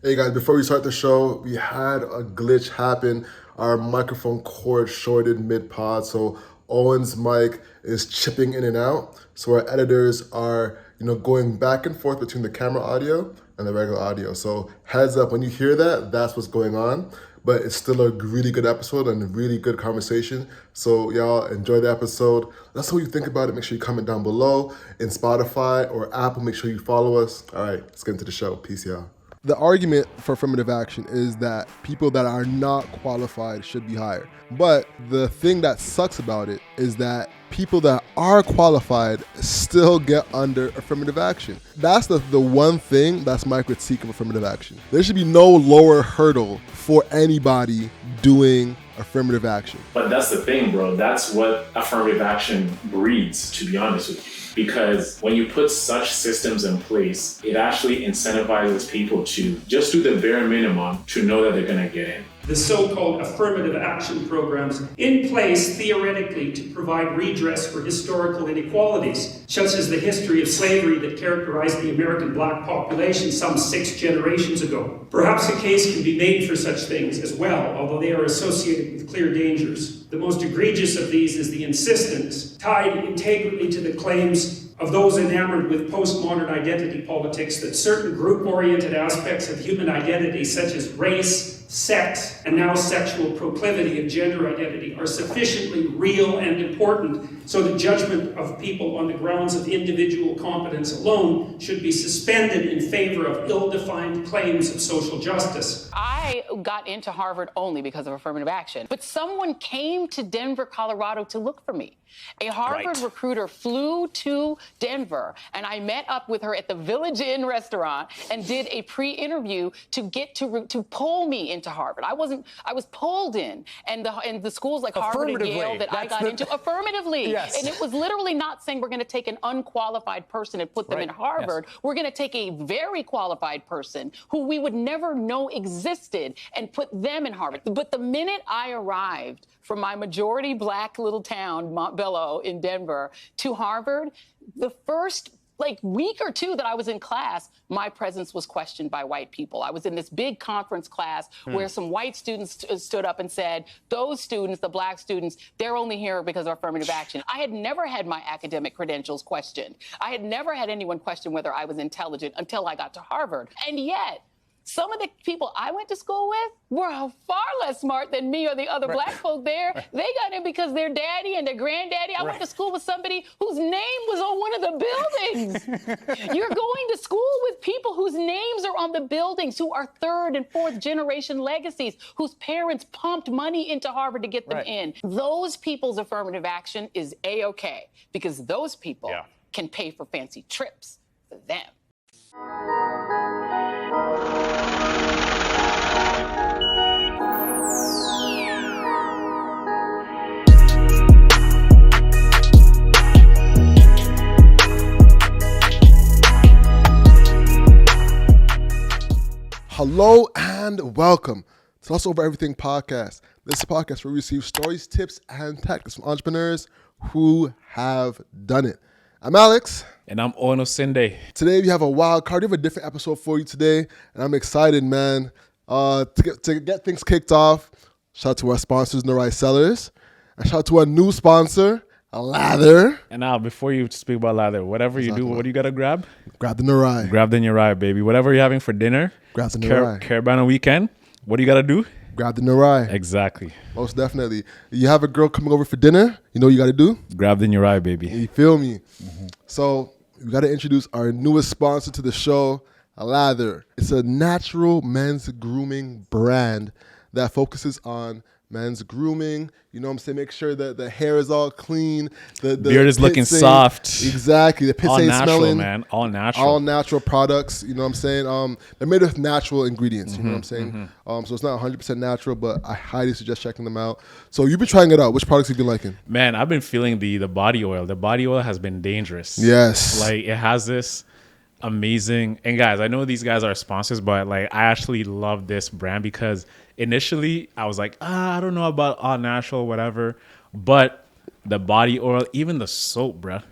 Hey guys, before we start the show, we had a glitch happen. Our microphone cord shorted mid-pod, so Owen's mic is chipping in and out. So our editors are, going back and forth between the camera audio and the regular audio. So heads up, when you hear that, that's what's going on. But it's still a really good episode and a really good conversation. So y'all enjoy the episode. That's what you think about it. Make sure you comment down below in Spotify or Apple. Make sure you follow us. All right, let's get into the show. Peace, y'all. The argument for affirmative action is that people that are not qualified should be hired. But the thing that sucks about it is that people that are qualified still get under affirmative action. That's the one thing that's my critique of affirmative action. There should be no lower hurdle for anybody doing affirmative action. But that's the thing, bro. That's what affirmative action breeds, to be honest with you. Because when you put such systems in place, it actually incentivizes people to just do the bare minimum to know that they're going to get in. The so-called affirmative action programs in place theoretically to provide redress for historical inequalities, such as the history of slavery that characterized the American black population some 6 generations ago. Perhaps a case can be made for such things as well, although they are associated with clear dangers. The most egregious of these is the insistence, tied integrally to the claims of those enamored with postmodern identity politics, that certain group-oriented aspects of human identity, such as race, sex, and now sexual proclivity and gender identity, are sufficiently real and important so that judgment of people on the grounds of individual competence alone should be suspended in favor of ill-defined claims of social justice. I got into Harvard only because of affirmative action, but someone came to Denver, Colorado to look for me. A Harvard recruiter flew to Denver, and I met up with her at the Village Inn restaurant and did a pre-interview to pull me into Harvard. I was pulled in, and the schools like Harvard and Yale that I got into affirmatively. Yes. And it was literally not saying we're going to take an unqualified person and put them in Harvard. Yes. We're going to take a very qualified person who we would never know existed and put them in Harvard. But the minute I arrived from my majority black little town, Montbello in Denver, to Harvard, the first week or two that I was in class, my presence was questioned by white people. I was in this big conference class where some white students stood up and said, those students, the black students, they're only here because of affirmative action. I had never had my academic credentials questioned. I had never had anyone question whether I was intelligent until I got to Harvard. And yet, some of the people I went to school with were far less smart than me or the other black folk there. They got in because their daddy and their granddaddy. I went to school with somebody whose name was on one of the buildings. You're going to school with people whose names are on the buildings, who are 3rd and 4th generation legacies, whose parents pumped money into Harvard to get them in. Those people's affirmative action is A-okay, because those people can pay for fancy trips for them. Hello and welcome to Let's Over Everything podcast. This is a podcast where we receive stories, tips, and tactics from entrepreneurs who have done it. I'm Alex. And I'm Ono Sinde. Today we have a Wildcard. We have a different episode for you today, and I'm excited, man. To get things kicked off, shout out to our sponsors, Narai Sellers, and shout out to our new sponsor, Lathr. And now, before you speak about Lathr, whatever you do, what do you got to grab? Grab the Narai. Grab the Narai, baby. Whatever you're having for dinner, grab the Narai. Carabana weekend, what do you got to do? Grab the Narai. Exactly. Most definitely. You have a girl coming over for dinner, you know what you got to do? Grab the Narai, baby. You feel me? Mm-hmm. So we got to introduce our newest sponsor to the show, Lathr. It's a natural men's grooming brand that focuses on men's grooming. You know what I'm saying? Make sure that the hair is all clean. The beard is looking soft. Exactly. The pits all ain't natural, smelling. Man. All natural. All natural products. You know what I'm saying? They're made with natural ingredients. You know what I'm saying? So it's not 100% natural, but I highly suggest checking them out. So you've been trying it out. Which products have you been liking? Man, I've been feeling the body oil. The body oil has been dangerous. Yes. Like, it has this amazing, and guys, I know these guys are sponsors, but I actually love this brand because initially I was like, I don't know about all natural, whatever, but the body oil, even the soap, bruh,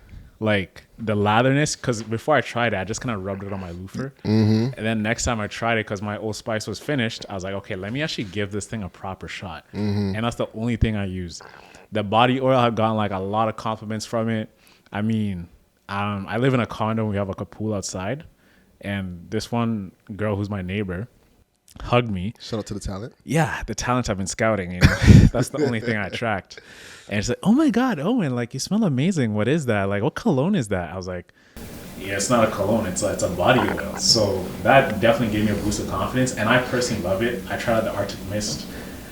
like the latherness, because before I tried it, I just kind of rubbed it on my Lathr. And then next time I tried it, because my Old Spice was finished, I was like, okay, let me actually give this thing a proper shot. And that's the only thing I used. The body oil, I've gotten like a lot of compliments from it. I mean, I live in a condo and we have like a pool outside. And this one girl who's my neighbor hugged me. Shout out to the talent. Yeah, the talent I've been scouting, you know. That's the only thing I tracked. And she's like, oh my God, Owen, like you smell amazing. What is that? Like, what cologne is that? I was like, yeah, it's not a cologne. It's a body oil. So that definitely gave me a boost of confidence. And I personally love it. I tried out the Arctic Mist.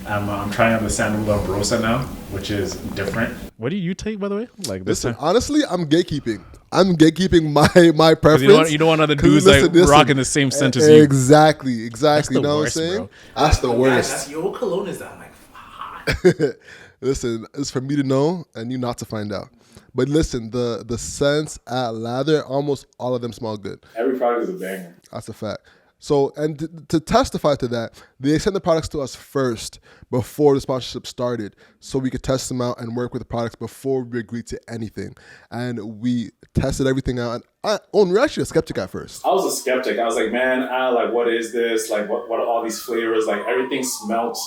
I'm trying out the Sandalwood Ambrosa now, which is different. What do you take, by the way? Like this Listen, time? honestly, I'm gatekeeping. I'm gatekeeping my preference. You don't want other dudes rocking the same scent as you. Exactly. That's You the know worst, what I'm saying? bro. That's the worst. Yo, what cologne is that? I'm like, fuck. Listen, it's for me to know and you not to find out. But listen, the scents at Lathr, almost all of them smell good. Every product is a banger. That's a fact. So, and to testify to that, they sent the products to us first before the sponsorship started, so we could test them out and work with the products before we agreed to anything. And we tested everything out. And we're actually a skeptic at first. I was a skeptic. I was like, man, like, what is this? Like, what are all these flavors? Like, everything smelled.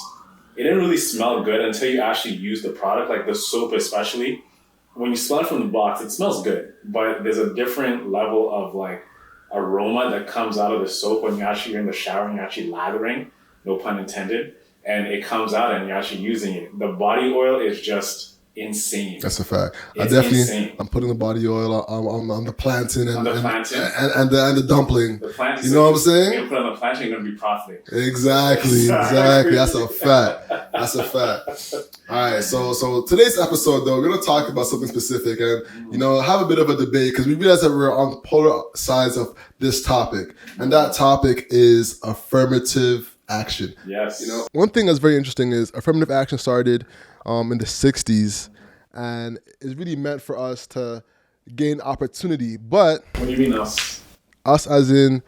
It didn't really smell good until you actually use the product, like the soap especially. When you smell it from the box, it smells good, but there's a different level of like aroma that comes out of the soap when you're in the shower and you're actually lathering, no pun intended, and it comes out and you're actually using it. The body oil is just insane. That's a fact. It's insane. I'm putting the body oil on the plantain and the dumpling. The plantain, you know what I'm You're saying? gonna put it on the plantain, you're gonna be profiting. Exactly. That's a fact. All right, so today's episode though, we're gonna talk about something specific and have a bit of a debate because we realize that we're on polar sides of this topic, and that topic is affirmative action. Yes. One thing that's very interesting is affirmative action started in the 60s, and it's really meant for us to gain opportunity. But What do you mean us? us as in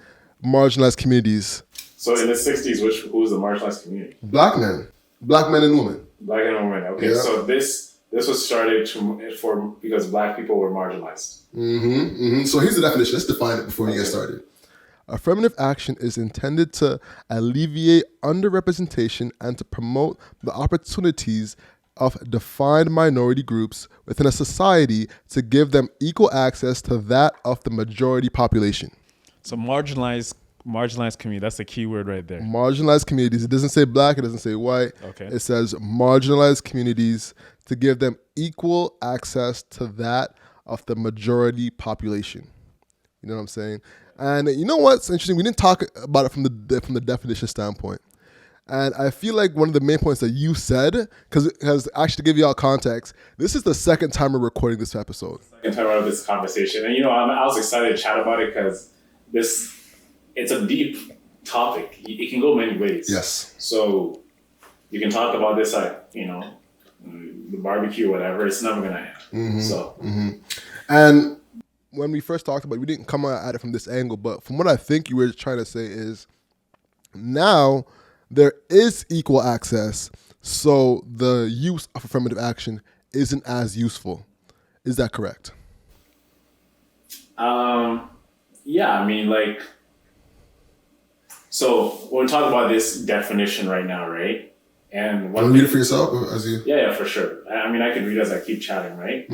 marginalized communities. So in the 60s, who was the marginalized community? Black men and women. Black and women. Okay, Yeah. so this was started because Black people were marginalized. So here's the definition. Let's define it before we get started. Affirmative action is intended to alleviate underrepresentation and to promote the opportunities of defined minority groups within a society to give them equal access to that of the majority population. So marginalized community, that's the key word right there. Marginalized communities. It doesn't say black, it doesn't say white. Okay. It says marginalized communities to give them equal access to that of the majority population. You know what I'm saying? And you know what's interesting? We didn't talk about it from the definition standpoint. And I feel like one of the main points that you said, because actually to give you all context, this is the second time we're recording this episode. Second time around this conversation. And I was excited to chat about it because it's a deep topic. It can go many ways. Yes. So you can talk about this like, the barbecue or whatever. It's never gonna end. And when we first talked about it, we didn't come at it from this angle, but from what I think you were trying to say is now there is equal access, so the use of affirmative action isn't as useful. Is that correct? Yeah, so we're talking about this definition right now, right? And Want to read it for yourself? Yeah, for sure. I can read as I keep chatting, right?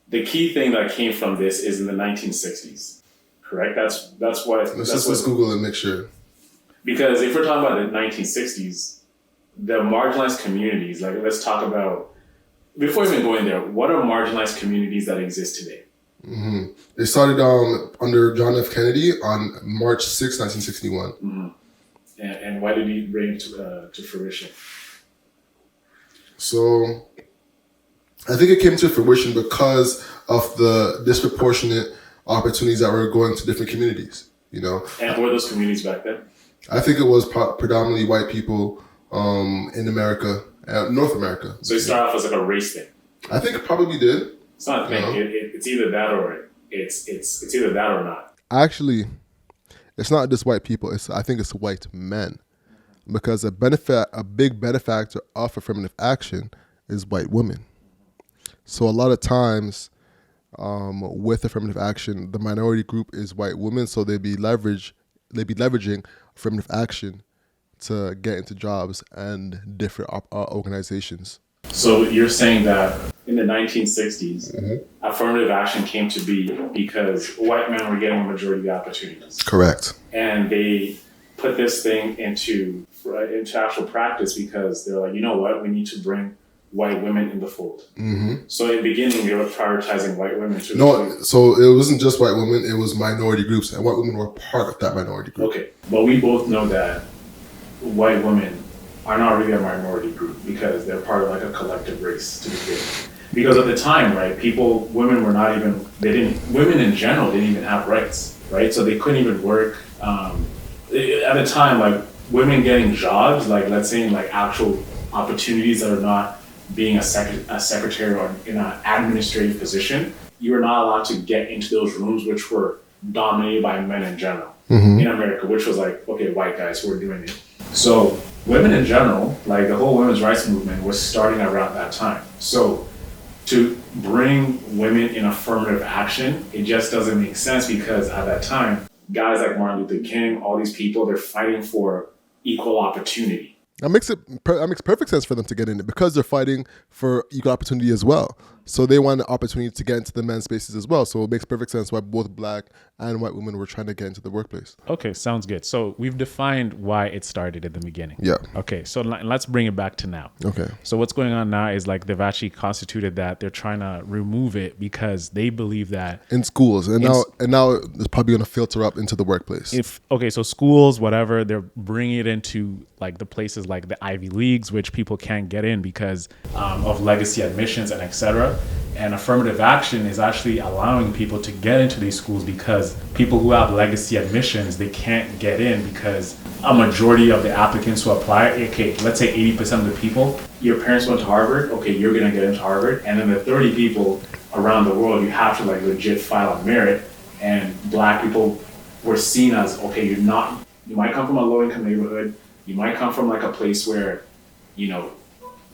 The key thing that came from this is in the 1960s, correct? That's what. Let's Google and make sure. Because if we're talking about the 1960s, the marginalized communities, like let's talk about, before even going there, what are marginalized communities that exist today? It started under John F. Kennedy on March 6, 1961. And why did he bring it to fruition? So I think it came to fruition because of the disproportionate opportunities that were going to different communities, And who were those communities back then? I think it was predominantly white people in America, North America. So it started off as like a race thing. I think it probably did. It's not a thing. It's either that or it's either that or not. Actually, it's not just white people. I think it's white men, because a big benefactor of affirmative action is white women. So a lot of times, with affirmative action, the minority group is white women, so they'd be leveraging affirmative action to get into jobs and different organizations. So you're saying that in the 1960s, affirmative action came to be because white men were getting a majority of the opportunities. Correct. And they put this thing into actual practice because they're like, you know what, we need to bring white women in the fold. So in the beginning, they were prioritizing white women. So it wasn't just white women, it was minority groups, and white women were part of that minority group. Okay, but we both know that white women are not really a minority group because they're part of like a collective race to begin with. Because at the time, right, women were not even, women in general didn't even have rights, right? So they couldn't even work. At the time, like women getting jobs, like let's say in like actual opportunities that are not being a secretary or in an administrative position, you were not allowed to get into those rooms which were dominated by men in general in America, which was like, okay, white guys who are doing it. So women in general, like the whole women's rights movement was starting around that time. So to bring women in affirmative action, it just doesn't make sense because at that time, guys like Martin Luther King, all these people, they're fighting for equal opportunity. That makes perfect sense for them to get in it because they're fighting for equal opportunity as well. So they want the opportunity to get into the men's spaces as well. So it makes perfect sense why both black and white women were trying to get into the workplace. Okay, sounds good. So we've defined why it started at the beginning. Yeah. Okay, so let's bring it back to now. Okay. So what's going on now is like they've actually constituted that they're trying to remove it because they believe that in schools and now it's probably going to filter up into the workplace. So schools, whatever, they're bringing it into like the places like the Ivy Leagues, which people can't get in because of legacy admissions and etc. And affirmative action is actually allowing people to get into these schools because people who have legacy admissions, they can't get in because a majority of the applicants who apply, okay, let's say 80% of the people, your parents went to Harvard, okay, you're gonna get into Harvard. And then the 30 people around the world, you have to like legit file on merit. And black people were seen as, okay, you might come from a low income neighborhood, you might come from like a place where, you know,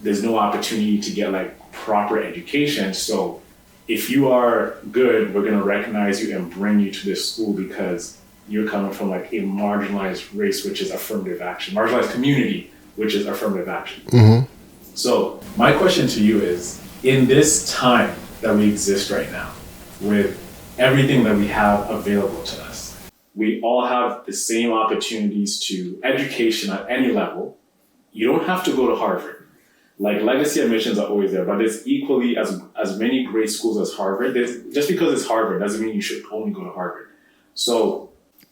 there's no opportunity to get like proper education. So if you are good, we're gonna recognize you and bring you to this school because you're coming from like a marginalized race, which is affirmative action, marginalized community, which is affirmative action. So my question to you is, in this time that we exist right now, with everything that we have available to us, we all have the same opportunities to education at any level. You don't have to go to Harvard. Like legacy admissions are always there, but there's equally as many great schools as Harvard. Just because it's Harvard doesn't mean you should only go to Harvard. So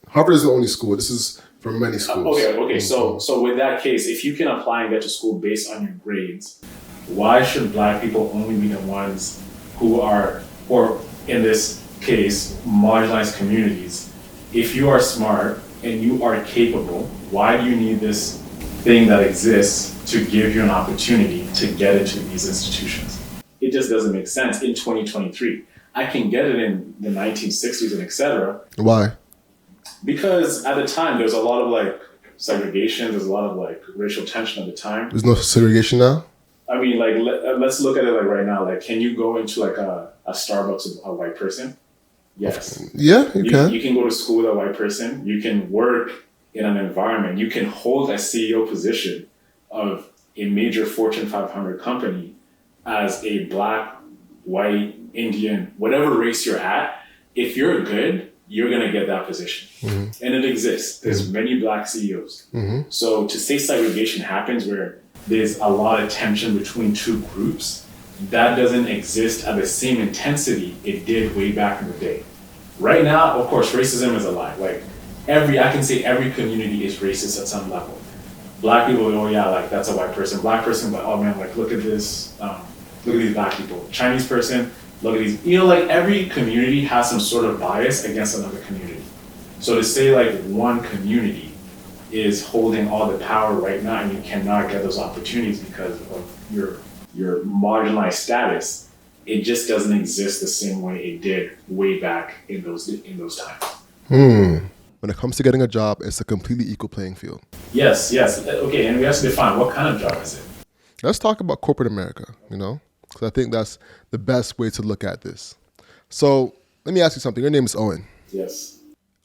Harvard is the only school. This is for many schools. Okay. So with that case, if you can apply and get to school based on your grades, why should black people only be the ones who are, or in this case, marginalized communities? If you are smart and you are capable, why do you need this thing that exists to give you an opportunity to get into these institutions? It just doesn't make sense in 2023. I can get it in the 1960s and etc. Why? Because at the time, there's a lot of like segregation, there's a lot of like racial tension at the time. There's no segregation now? I mean, like, let's look at it like right now. Like, can you go into like a Starbucks with a white person? Yes. Yeah, you can. You can go to school with a white person. You can work in an environment. You can hold a CEO position of a major Fortune 500 company as a black, white, Indian, whatever race you're at. If you're good, you're going to get that position. And it exists. There's many black CEOs. So to say segregation happens where there's a lot of tension between two groups, that doesn't exist at the same intensity it did way back in the day. Right now, of course, racism is alive. Like I can say every community is racist at some level. Black people, oh yeah, like that's a white person. Black person, but oh man, like look at this, look at these black people. Chinese person, look at these. You know, like every community has some sort of bias against another community. So to say like one community is holding all the power right now and you cannot get those opportunities because of your marginalized status, it just doesn't exist the same way it did way back in those times. When it comes to getting a job, it's a completely equal playing field. Yes. Okay, and we have to define what kind of job is it. Let's talk about corporate America, because I think that's the best way to look at this. So let me ask you something. Your name is Owen. Yes.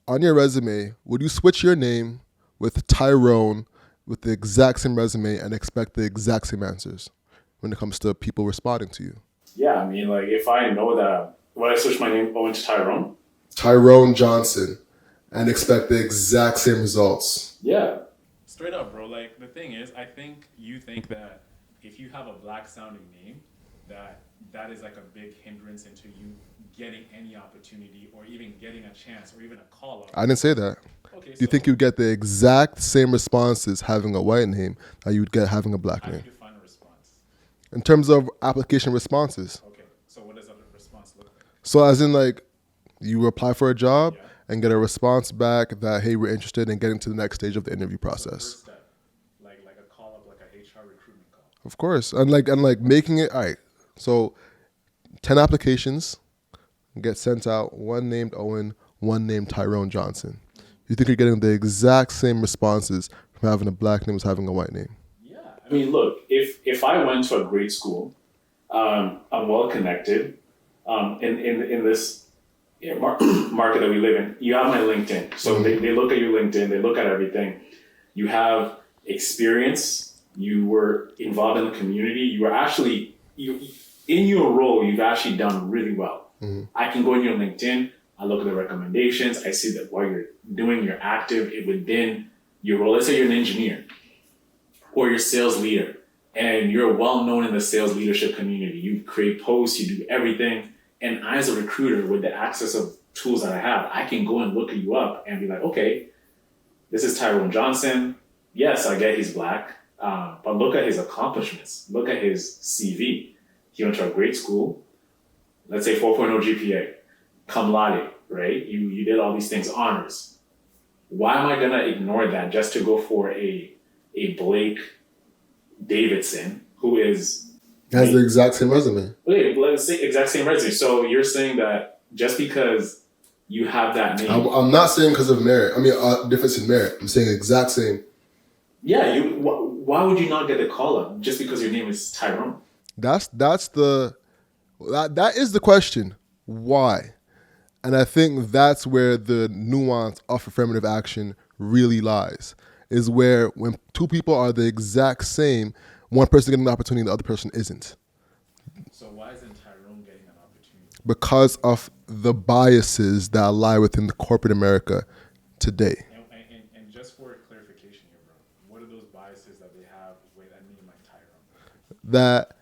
On your resume, would you switch your name with Tyrone with the exact same resume and expect the exact same answers when it comes to people responding to you? Yeah, I mean, like, if I know that, would I switch my name Owen to Tyrone? Tyrone Johnson and expect the exact same results. Yeah. Straight up, bro. Like, the thing is, I think you think that if you have a black sounding name, that is like a big hindrance into you getting any opportunity or even getting a chance or even a call up. I didn't say that. Okay, Do you think you'd get the exact same responses having a white name that you'd get having a black how do name? you define a response? In terms of application responses. Okay, so what does a response look like? So as in like you apply for a job Yeah. and get a response back that, hey, we're interested in getting to the next stage of the interview So process. first step, like a call up, like a HR recruitment call. Of course. And like making it all right. So 10 applications get sent out, one named Owen, one named Tyrone Johnson. You think you're getting the exact same responses from having a black name as having a white name? Yeah. I mean, look, if I went to a great school, I'm well connected, in this market that we live in, you have my LinkedIn. So they look at your LinkedIn, they look at everything. You have experience, you were involved in the community, you were actually, in your role, you've actually done really well. I can go in your LinkedIn, I look at the recommendations, I see that what you're doing, you're active within your role. Let's say you're an engineer or you're a sales leader and you're well known in the sales leadership community. You create posts, you do everything. And I, as a recruiter, with the access of tools that I have, I can go and look at you up and be like, okay, this is Tyrone Johnson. Yes, I get he's black, but look at his accomplishments. Look at his CV. He went to a great school. Let's say 4.0 GPA, cum laude, right? You did all these things, honors. Why am I gonna ignore that just to go for a Blake Davidson who is Has the exact same resume. wait, let's say exact same resume. So you're saying that just because you have that name, I'm not saying because of merit. I mean, difference in merit. I'm saying exact same. yeah, why would you not get the call up just because your name is Tyrone? That is the question. Why? And I think that's where the nuance of affirmative action really lies. Is where when two people are the exact same, one person getting the opportunity and the other person isn't. So why isn't Tyrone getting an opportunity? Because of the biases that lie within the corporate America today. And just for clarification here, bro, what are those biases that they have with a name like Tyrone? That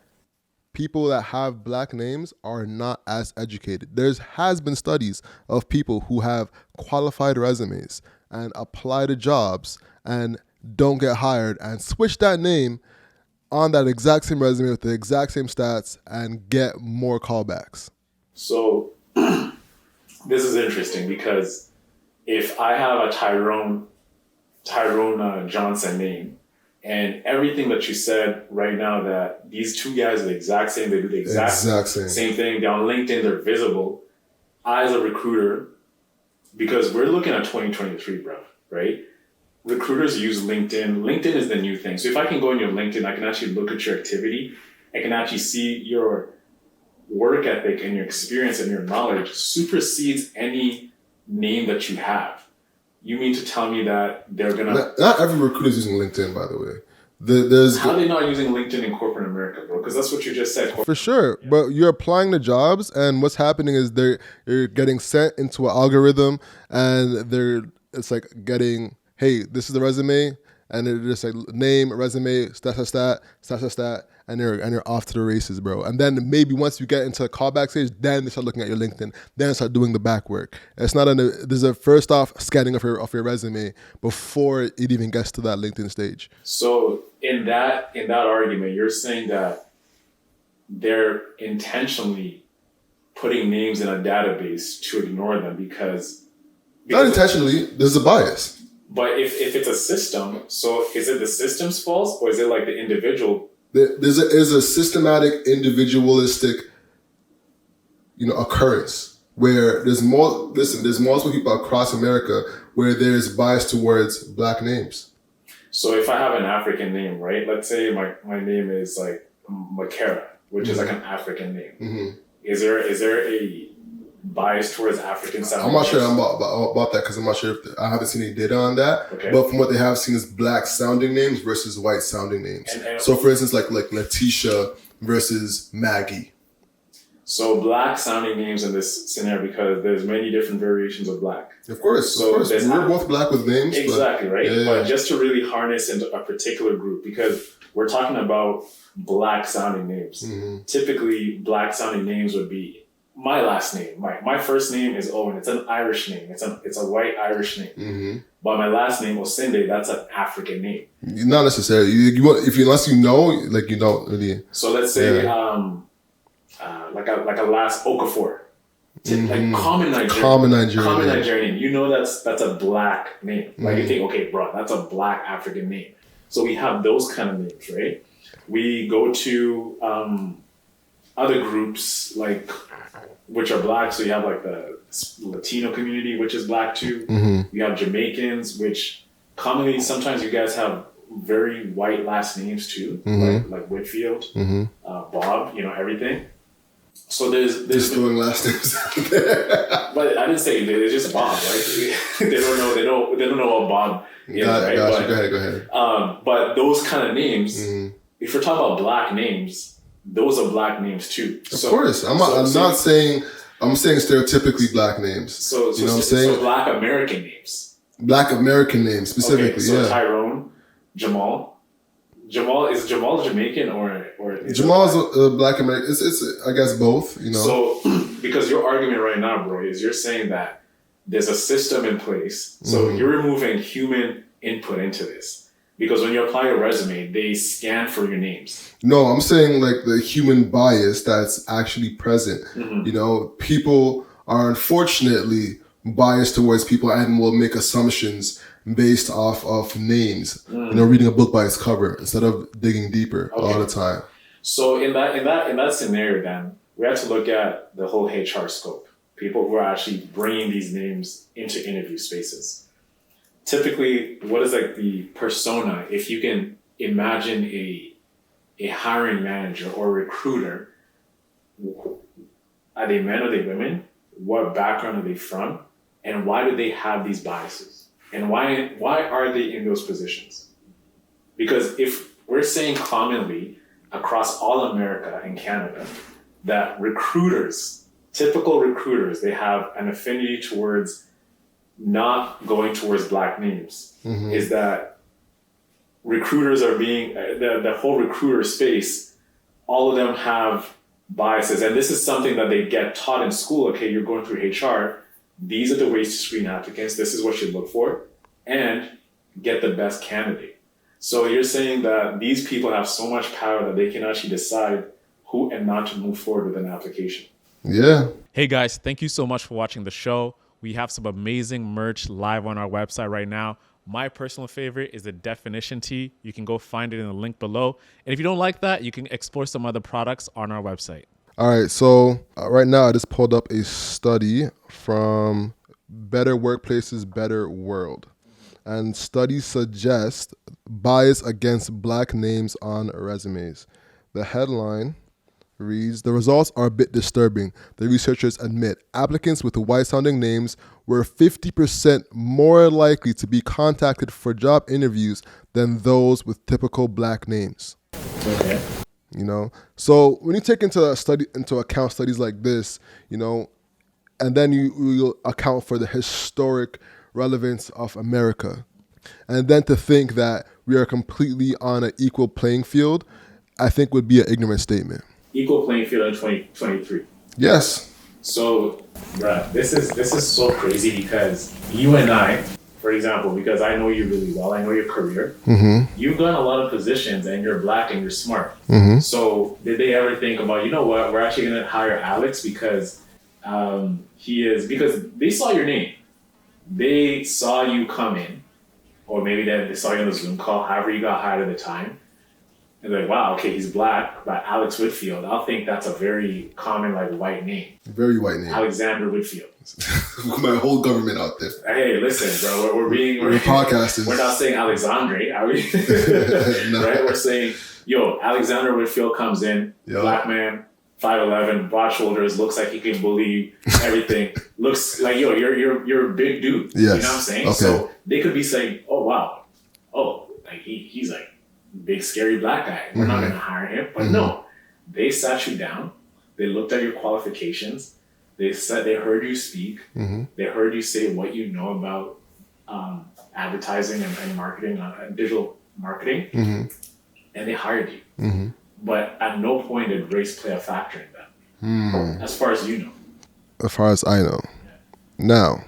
people that have black names are not as educated. Has been studies of people who have qualified resumes and apply to jobs and don't get hired and switch that name on that exact same resume with the exact same stats and get more callbacks. So this is interesting because if I have a Tyrone Johnson name, and everything that you said right now, that these two guys are the exact same, they do the exact same thing. They're on LinkedIn, they're visible. I, as a recruiter, because we're looking at 2023, bro, right? Recruiters use LinkedIn. LinkedIn is the new thing. So if I can go on your LinkedIn, I can actually look at your activity. I can actually see your work ethic and your experience and your knowledge supersedes any name that you have. You mean to tell me that they're gonna... Not every recruiter is using LinkedIn, by the way. How are they not using LinkedIn in corporate America, bro? Because that's what you just said. For sure, but you're applying to jobs, and what's happening is you're getting sent into an algorithm, and it's like getting, hey, this is the resume, and they're just like name, resume, stat, and you're off to the races, bro. And then maybe once you get into a callback stage, then they start looking at your LinkedIn, then start doing the back work. It's not there's a first off scanning of your resume before it even gets to that LinkedIn stage. So in that argument, you're saying that they're intentionally putting names in a database to ignore them because Not intentionally, there's a bias. But if it's a system, so is it the system's fault or is it like the individual? There's a systematic, individualistic, occurrence where there's multiple people across America where there's bias towards black names. So if I have an African name, right? Let's say my name is like Makera, which is like an African name. Mm-hmm. Is there biased towards African sounding I'm not sure names? about that because I'm not sure if I haven't seen any data on that. Okay. But from what they have seen is black sounding names versus white sounding names. So for instance, like Letitia versus Maggie. So black sounding names in this scenario, because there's many different variations of black. Of course. there's We're both black with names. Exactly, right? Yeah. But just to really harness into a particular group, because we're talking about black sounding names. Mm-hmm. Typically, black sounding names would be my last name. My first name is Owen. It's an Irish name. It's a white Irish name. Mm-hmm. But my last name, Osinde, that's an African name. Not necessarily. Unless you know, like you don't really. So let's say like a last Okafor. Like common Nigerian name. You know that's a black name. Like you think, okay, bro, that's a black African name. So we have those kind of names, right? We go to other groups like which are black. So you have like the Latino community, which is black too. Mm-hmm. You have Jamaicans, which commonly sometimes you guys have very white last names too, like Whitfield, Bob, everything. So there's just throwing last names out there. But I didn't say it's just Bob, right? They don't know what Bob is, right? Gotcha. Go ahead. But those kind of names, if you're talking about black names, those are black names too. Of course, I'm not saying. I'm saying stereotypically black names. So you know what I'm saying? So black American names. Black American names specifically. Okay, so yeah. Tyrone, Jamal. Is Jamal Jamaican or is Jamal's a black American? It's I guess both. So because your argument right now, bro, is you're saying that there's a system in place. So you're removing human input into this. Because when you apply your resume, they scan for your names. No, I'm saying like the human bias that's actually present. People are unfortunately biased towards people and will make assumptions based off of names. Reading a book by its cover instead of digging deeper all the time. So in that scenario, then we have to look at the whole HR scope. People who are actually bringing these names into interview spaces. Typically, what is like the persona? If you can imagine a hiring manager or recruiter, are they men or are they women? What background are they from? And why do they have these biases? And why are they in those positions? Because if we're saying commonly across all America and Canada that typical recruiters, they have an affinity towards not going towards black names, is that recruiters are being, the whole recruiter space, all of them have biases. And this is something that they get taught in school. Okay, you're going through HR. These are the ways to screen applicants. This is what you look for and get the best candidate. So you're saying that these people have so much power that they can actually decide who and not to move forward with an application. Yeah. Hey guys, thank you so much for watching the show. We have some amazing merch live on our website right now. My personal favorite is the definition tee. You can go find it in the link below. And if you don't like that, you can explore some other products on our website. All right. So right now I just pulled up a study from Better Workplaces, Better World. And studies suggest bias against black names on resumes. The headline reads, the results are a bit disturbing. The researchers admit applicants with white-sounding names were 50% more likely to be contacted for job interviews than those with typical black names. Okay. So when you take into account studies like this, and then you account for the historic relevance of America, and then to think that we are completely on an equal playing field, I think would be an ignorant statement. Equal playing field in 2023. Yes. So, bruh, this is so crazy because you and I, for example, because I know you really well, I know your career, you've done a lot of positions and you're black and you're smart. So did they ever think about, we're actually going to hire Alex because because they saw your name. They saw you come in, or maybe they saw you on the Zoom call, however you got hired at the time. And they're like, wow, okay, he's black, but Alex Whitfield, I'll think that's a very common, white name. Very white name. Alexander Whitfield. My whole government out there. Hey, listen, bro, we're podcasters. We're not saying Alexandre, are we? No. Right? We're saying, Alexander Whitfield comes in, black man, 5'11", broad shoulders, looks like he can bully everything. Looks like, yo, you're a big dude. Yes. You know what I'm saying? Okay. So they could be saying, oh wow, oh, like he's like big scary black guy. We're not gonna hire him. But no, they sat you down. They looked at your qualifications. They said they heard you speak. They heard you say what you know about advertising and marketing, digital marketing, and they hired you. But at no point did race play a factor in that, as far as you know. As far as I know. Now,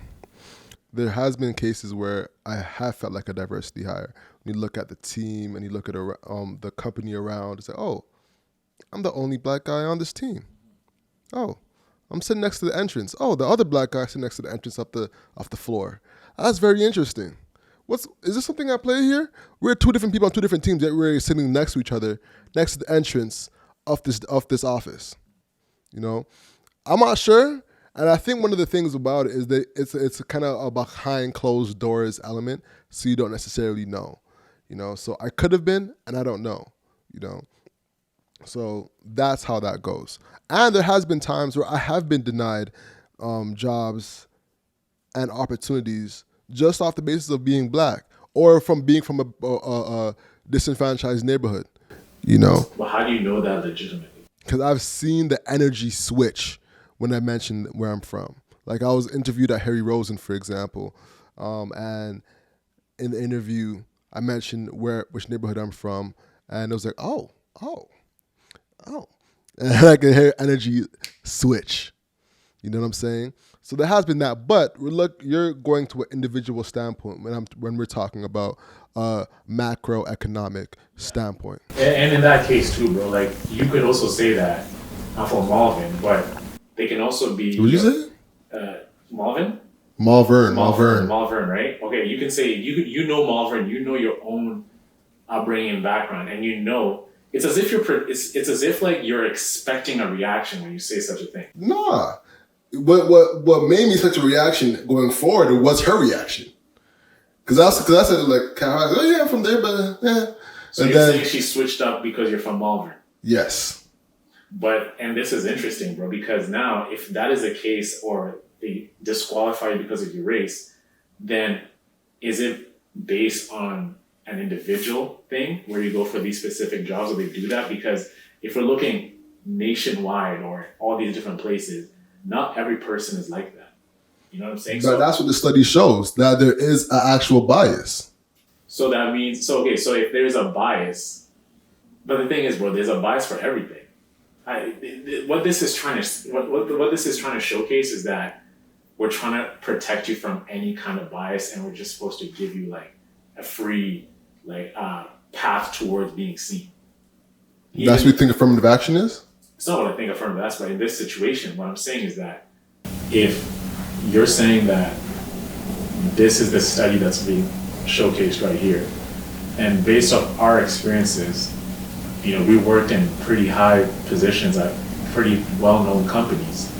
there has been cases where I have felt like a diversity hire. When you look at the team and you look at the company around, it's like, oh, I'm the only black guy on this team. Oh, I'm sitting next to the entrance. Oh, the other black guy sitting next to the entrance off the floor. That's very interesting. Is this something at play here? We're two different people on two different teams, yet we're sitting next to each other, next to the entrance of this office. You know, I'm not sure, and I think one of the things about it is that it's kind of a behind closed doors element, so you don't necessarily know. You know, so I could have been, and I don't know. You know, so that's how that goes. And there has been times where I have been denied jobs and opportunities just off the basis of being black or from being from a disenfranchised neighborhood, you know. But how do you know that legitimately? Because I've seen the energy switch when I mentioned where I'm from. Like I was interviewed at Harry Rosen, for example, and in the interview I mentioned which neighborhood I'm from, and it was like, oh, and I can hear energy switch. You know what I'm saying? So there has been that, but you're going to an individual standpoint when we're talking about a macroeconomic standpoint. And in that case too, bro, like you could also say that I'm from Malvern, but they can also be. What did you say? Malvern? Malvern, right? Okay, you can say you know Malvern, you know your own upbringing and background, and you know it's as if it's as if like you're expecting a reaction when you say such a thing. Nah. What made me such a reaction going forward was her reaction. Cause I said like, oh yeah, I'm from there, but yeah. So and you're saying she switched up because you're from Malvern? Yes. And this is interesting, bro, because now if that is the case, or they disqualify you because of your race, then is it based on an individual thing where you go for these specific jobs, or they do that? Because if we're looking nationwide or all these different places, not every person is like that. You know what I'm saying? But that's what the study shows, that there is an actual bias. So that means, so if there's a bias, but the thing is, bro, there's a bias for everything. What this is trying to showcase is that we're trying to protect you from any kind of bias, and we're just supposed to give you like a free path towards being seen. That's what you think affirmative action is? It's not what I think affirmative action, but in this situation, what I'm saying is that if you're saying that this is the study that's being showcased right here, and based off our experiences, you know, we worked in pretty high positions at pretty well-known companies.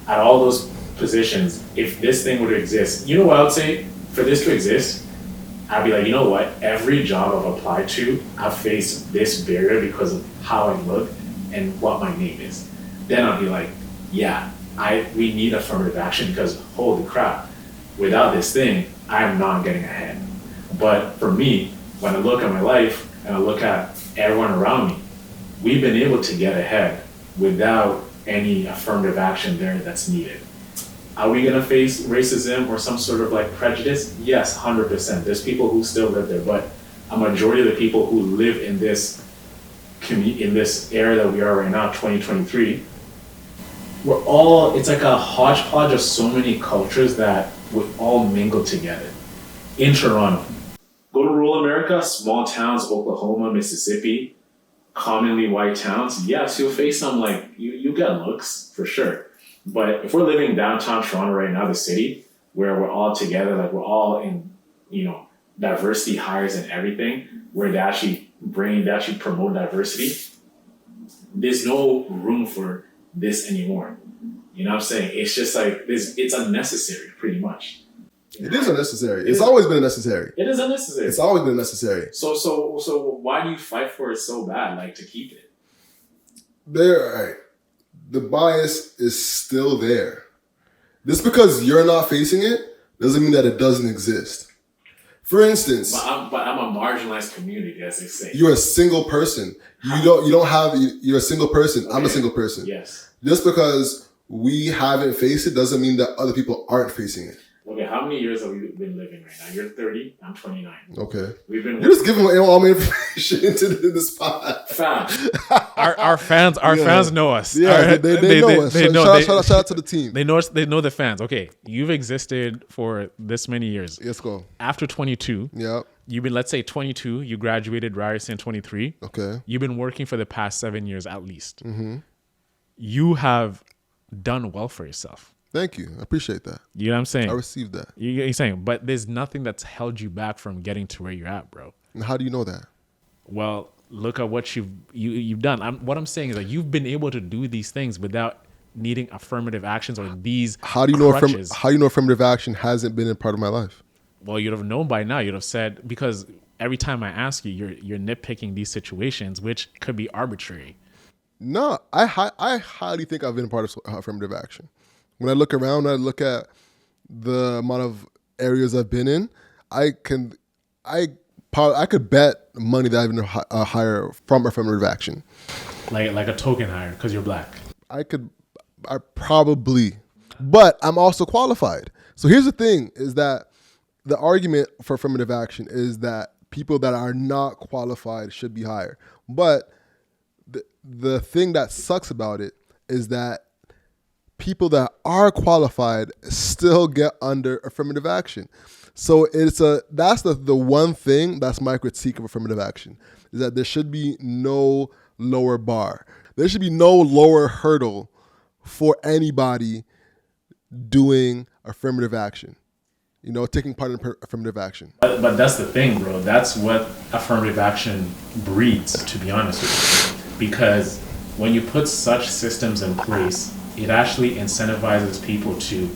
At all those positions, if this thing were to exist, you know what I would say? For this to exist, I'd be like, you know what? Every job I've applied to, I've faced this barrier because of how I look and what my name is. Then I'll be like, yeah, we need affirmative action, because holy crap, without this thing, I'm not getting ahead. But for me, when I look at my life and I look at everyone around me, we've been able to get ahead without any affirmative action there that's needed. Are we gonna face racism or some sort of like prejudice? Yes, 100%. There's people who still live there, but a majority of the people who live in this era that we are right now, 2023, it's like a hodgepodge of so many cultures that we all mingle together. In Toronto, go to rural America, small towns, Oklahoma, Mississippi, commonly white towns. Yes, you'll face some like, you get looks for sure. But if we're living downtown Toronto right now, the city, where we're all together, like we're all in, you know, diversity hires and everything, where they actually promote diversity, there's no room for this anymore. You know what I'm saying? It's just like it's unnecessary, pretty much. It is unnecessary. It's always been unnecessary. It is unnecessary. It's always been necessary. So why do you fight for it so bad, like to keep it? the bias is still there. Just because you're not facing it doesn't mean that it doesn't exist. For instance, but I'm a marginalized community, as they say. You're a single person. You're a single person. Okay. I'm a single person. Yes. Just because we haven't faced it doesn't mean that other people aren't facing it. Okay, how many years have we been living right now? You're 30, I'm 29. Okay. You're just giving all my information into this spot. Our fans know us. Yeah, they know us. Shout out to the team. They know the fans. Okay, you've existed for this many years. Let's go. After 22, yeah. You've been, let's say 22, you graduated Ryerson 23. Okay. You've been working for the past 7 years at least. Mm-hmm. You have done well for yourself. Thank you. I appreciate that. You know what I'm saying? I received that. You're saying, but there's nothing that's held you back from getting to where you're at, bro. And how do you know that? Well, look at what you've done. What I'm saying is that you've been able to do these things without needing affirmative actions or these How do you crutches. How do you know affirmative action hasn't been a part of my life? Well, you'd have known by now. You'd have said, because every time I ask you, you're nitpicking these situations, which could be arbitrary. No, I highly think I've been a part of affirmative action. When I look around, I look at the amount of areas I've been in. I could bet money that I've been hire from affirmative action. Like a token hire because you're black. I probably, but I'm also qualified. So here's the thing: is that the argument for affirmative action is that people that are not qualified should be hired. But the thing that sucks about it is that people that are qualified still get under affirmative action. So that's the one thing that's my critique of affirmative action, is that there should be no lower bar. There should be no lower hurdle for anybody doing affirmative action. Taking part in affirmative action. But that's the thing, bro. That's what affirmative action breeds, to be honest with you. Because when you put such systems in place, it actually incentivizes people to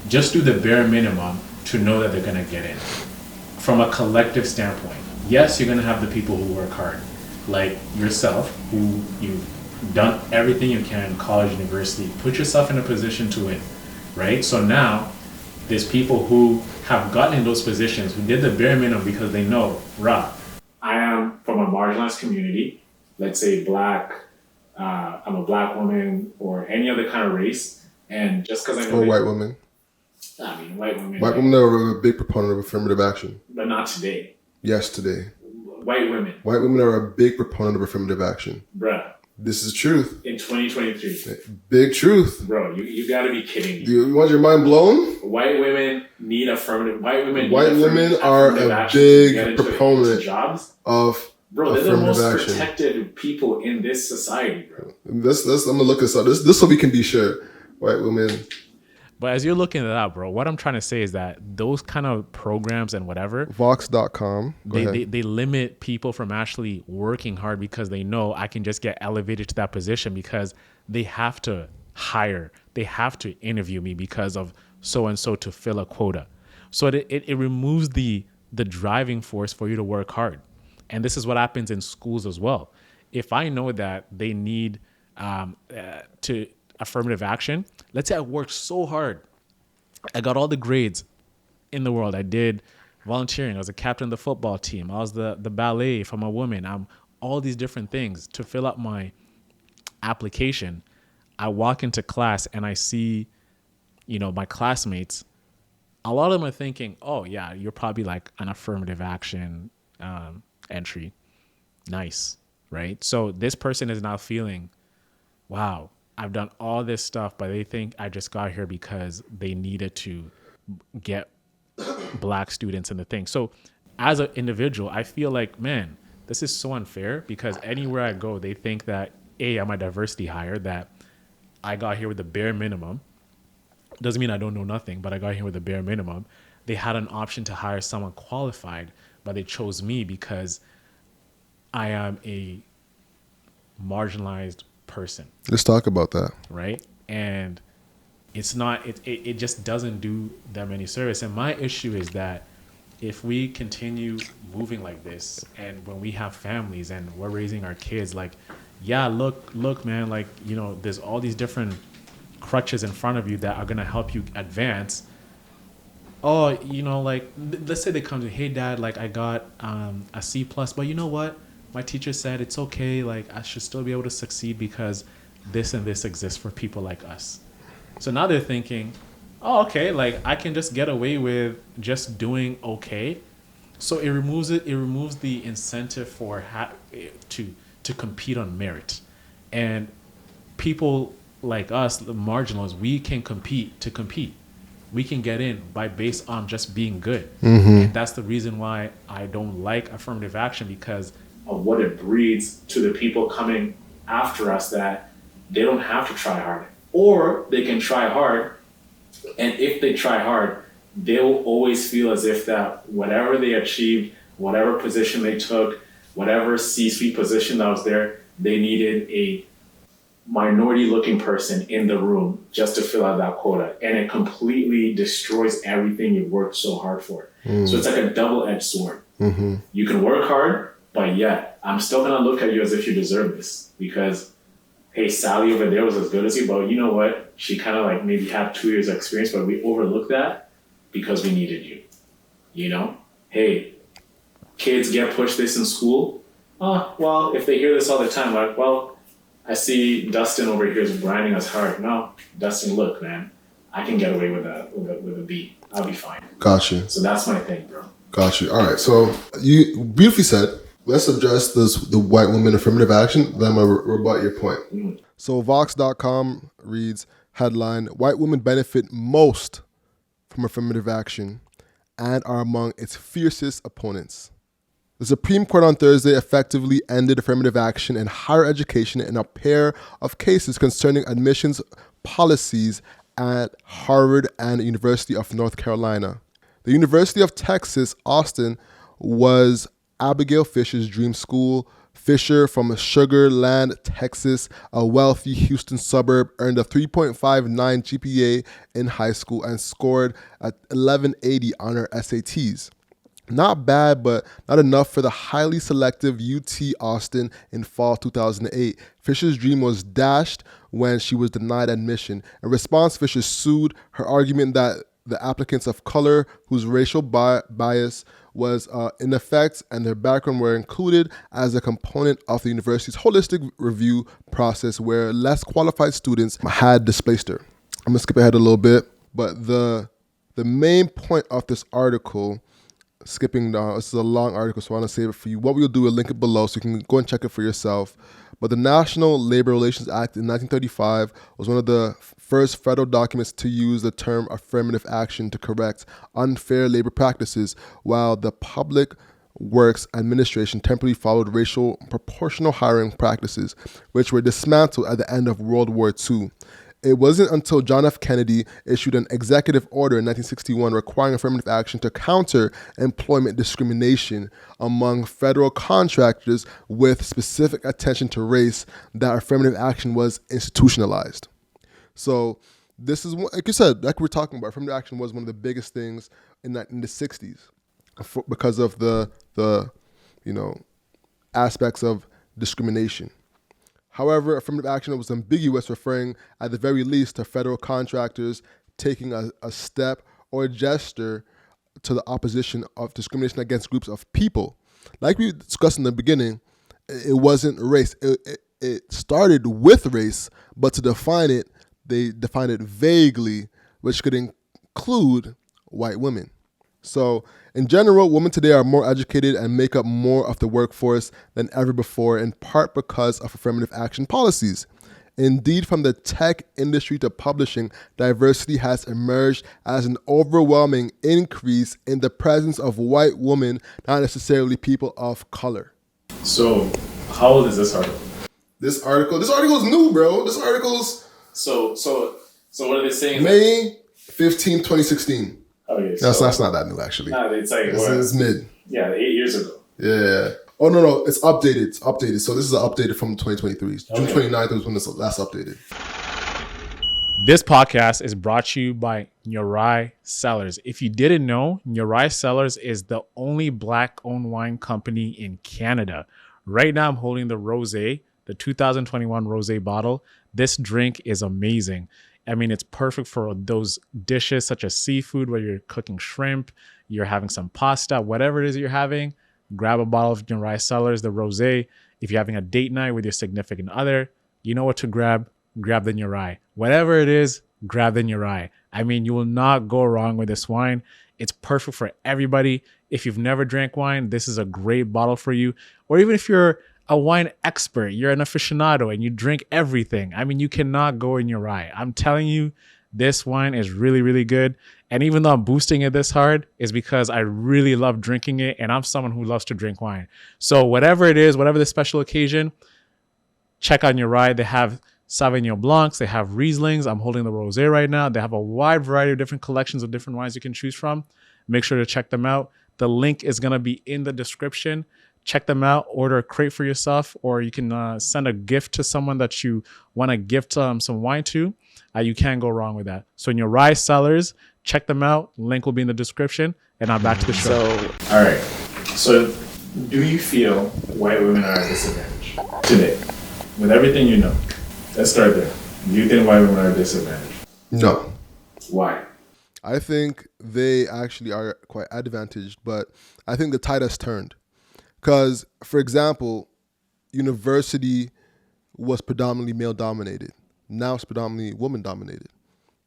just do the bare minimum to know that they're going to get in. From a collective standpoint, yes, you're going to have the people who work hard, like yourself, who you've done everything you can, college, university, put yourself in a position to win, right? So now there's people who have gotten in those positions, who did the bare minimum because they know, I am from a marginalized community, let's say black, I'm a black woman or any other kind of race, and just because I know... Or white women. I mean, white women. White women are a big proponent of affirmative action. But not today. Yes, today. White women. White women are a big proponent of affirmative action. Bruh. This is truth. In 2023. Big truth. Bro, you gotta be kidding me. You want your mind blown? White women need affirmative... White women are a big proponent jobs of... Bro, they're the most protected people in this society, bro. I'm gonna look this up. This so we can be sure. White women. But as you're looking it up, bro, what I'm trying to say is that those kind of programs and whatever, Vox.com, they limit people from actually working hard because they know I can just get elevated to that position because they have to hire, they have to interview me because of so and so to fill a quota. So it removes the driving force for you to work hard. And this is what happens in schools as well. If I know that they need to affirmative action, let's say I worked so hard, I got all the grades in the world. I did volunteering. I was a captain of the football team. I was the ballet if I'm a woman. I'm all these different things to fill up my application. I walk into class and I see, my classmates. A lot of them are thinking, oh yeah, you're probably like an affirmative action entry. Nice, right? So this person is now feeling, wow, I've done all this stuff, but they think I just got here because they needed to get black students in the thing. So as an individual, I feel like, man, this is so unfair because anywhere I go, they think that, A, I'm a diversity hire, that I got here with the bare minimum. Doesn't mean I don't know nothing, but I got here with the bare minimum. They had an option to hire someone qualified, but they chose me because I am a marginalized person. Let's talk about that. Right? And it's not, it just doesn't do them any service. And my issue is that if we continue moving like this and when we have families and we're raising our kids, like yeah, look, man, like, you know, there's all these different crutches in front of you that are going to help you advance. Oh, you know, like, let's say they come to, hey, dad, like, I got a C plus, but you know what? My teacher said it's okay. Like, I should still be able to succeed because this and this exists for people like us. So now they're thinking, oh, okay, like, I can just get away with just doing okay. So it removes the incentive for to compete on merit. And people like us, the marginals, we can compete. We can get in based on just being good. And that's the reason why I don't like affirmative action, because of what it breeds to the people coming after us, that they don't have to try hard, or they can try hard. And if they try hard, they will always feel as if that whatever they achieved, whatever position they took, whatever C-suite position that was there, they needed a minority looking person in the room just to fill out that quota. And it completely destroys everything you worked so hard for. So it's like a double-edged sword. You can work hard, but yet I'm still going to look at you as if you deserve this, because, hey, Sally over there was as good as you, but you know what? She kind of like maybe had 2 years of experience, but we overlooked that because we needed you. You know? Hey, kids get pushed this in school. Oh, well, if they hear this all the time, like, well, I see Dustin over here is grinding us hard. No, Dustin, look, man, I can get away with a B. I'll be fine. Gotcha. So that's my thing, bro. Gotcha. All right. So you beautifully said, let's address the white woman affirmative action. Then I'm going to rebut your point. So Vox.com reads, headline, white women benefit most from affirmative action and are among its fiercest opponents. The Supreme Court on Thursday effectively ended affirmative action in higher education in a pair of cases concerning admissions policies at Harvard and the University of North Carolina. The University of Texas, Austin, was Abigail Fisher's dream school. Fisher from Sugar Land, Texas, a wealthy Houston suburb, earned a 3.59 GPA in high school and scored at 1180 on her SATs. Not bad, but not enough for the highly selective UT Austin in fall 2008. Fisher's dream was dashed when she was denied admission. In response, Fisher sued, her argument that the applicants of color whose racial bias was in effect and their background were included as a component of the university's holistic review process where less qualified students had displaced her. I'm gonna skip ahead a little bit, but the main point of this article, skipping down, this is a long article, so I want to save it for you. What we'll do is link it below so you can go and check it for yourself. But the National Labor Relations Act in 1935 was one of the first federal documents to use the term affirmative action to correct unfair labor practices, while the Public Works Administration temporarily followed racial proportional hiring practices, which were dismantled at the end of World War II. It wasn't until John F. Kennedy issued an executive order in 1961 requiring affirmative action to counter employment discrimination among federal contractors with specific attention to race that affirmative action was institutionalized. So this is, like you said, like we're talking about, affirmative action was one of the biggest things in the 60s because of the aspects of discrimination. However, affirmative action was ambiguous, referring at the very least to federal contractors taking a step or a gesture to the opposition of discrimination against groups of people. Like we discussed in the beginning, it wasn't race. It started with race, but to define it, they defined it vaguely, which could include white women. So in general, women today are more educated and make up more of the workforce than ever before, in part because of affirmative action policies. Indeed, from the tech industry to publishing, diversity has emerged as an overwhelming increase in the presence of white women, not necessarily people of color. So, how old is this article? This article is new, bro. This article's So what are they saying? May 15, 2016. Okay, That's not that new, actually. No, it's like It's mid. Yeah, 8 years ago. Yeah. Oh, no, it's updated. It's updated. So this is updated from 2023. June 29th was when this last updated. This podcast is brought to you by Nyorai Cellars. If you didn't know, Nyorai Cellars is the only Black-owned wine company in Canada. Right now, I'm holding the Rosé, the the 2021 rosé bottle. This drink is amazing. I mean, it's perfect for those dishes such as seafood, where you're cooking shrimp, you're having some pasta, whatever it is you're having. Grab a bottle of Nyorai Cellars, the rosé. If you're having a date night with your significant other, you know what to grab. Grab the Nyorai. Whatever it is, grab the Nyorai. I mean, you will not go wrong with this wine. It's perfect for everybody. If you've never drank wine, this is a great bottle for you. Or even if you're a wine expert, you're an aficionado and you drink everything, I mean, you cannot go in Nyorai. I'm telling you, this wine is really, really good. And even though I'm boosting it this hard, is because I really love drinking it, and I'm someone who loves to drink wine. So whatever it is, whatever the special occasion, check out Nyorai. They have Sauvignon Blancs, they have Rieslings. I'm holding the rosé right now. They have a wide variety of different collections of different wines you can choose from. Make sure to check them out. The link is going to be in the description. Check them out. Order a crate for yourself, or you can send a gift to someone that you want to gift some wine to. You can't go wrong with that. So Nyorai Cellars, check them out. Link will be in the description. And now back to the show. All right. So do you feel white women are at a disadvantage today? With everything you know, let's start there. Do you think white women are at a disadvantage? No. Why? I think they actually are quite advantaged, but I think the tide has turned. Because, for example, university was predominantly male-dominated. Now it's predominantly woman-dominated,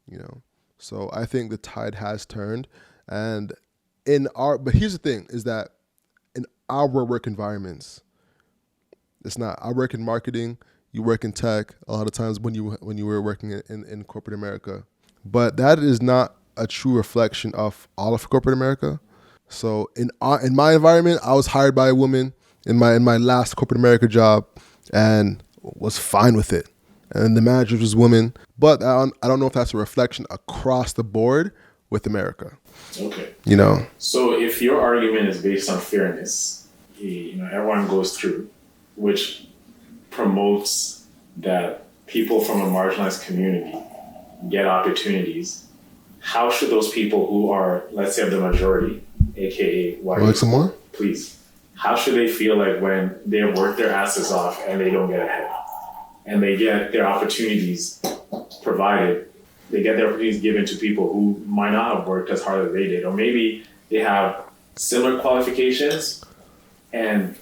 you know. So I think the tide has turned. And but here's the thing, is that in our work environments, it's not. I work in marketing, you work in tech, a lot of times when you were working in corporate America. But that is not a true reflection of all of corporate America. So in my environment, I was hired by a woman in my last corporate America job and was fine with it. And the manager was a woman. But I don't know if that's a reflection across the board with America. Okay. You know? So if your argument is based on fairness, you know, everyone goes through, which promotes that people from a marginalized community get opportunities, how should those people who are, let's say, the majority, aka white, like some more? Please, how should they feel like when they have worked their asses off and they don't get ahead, and they get their opportunities provided, they get their opportunities given to people who might not have worked as hard as they did, or maybe they have similar qualifications, and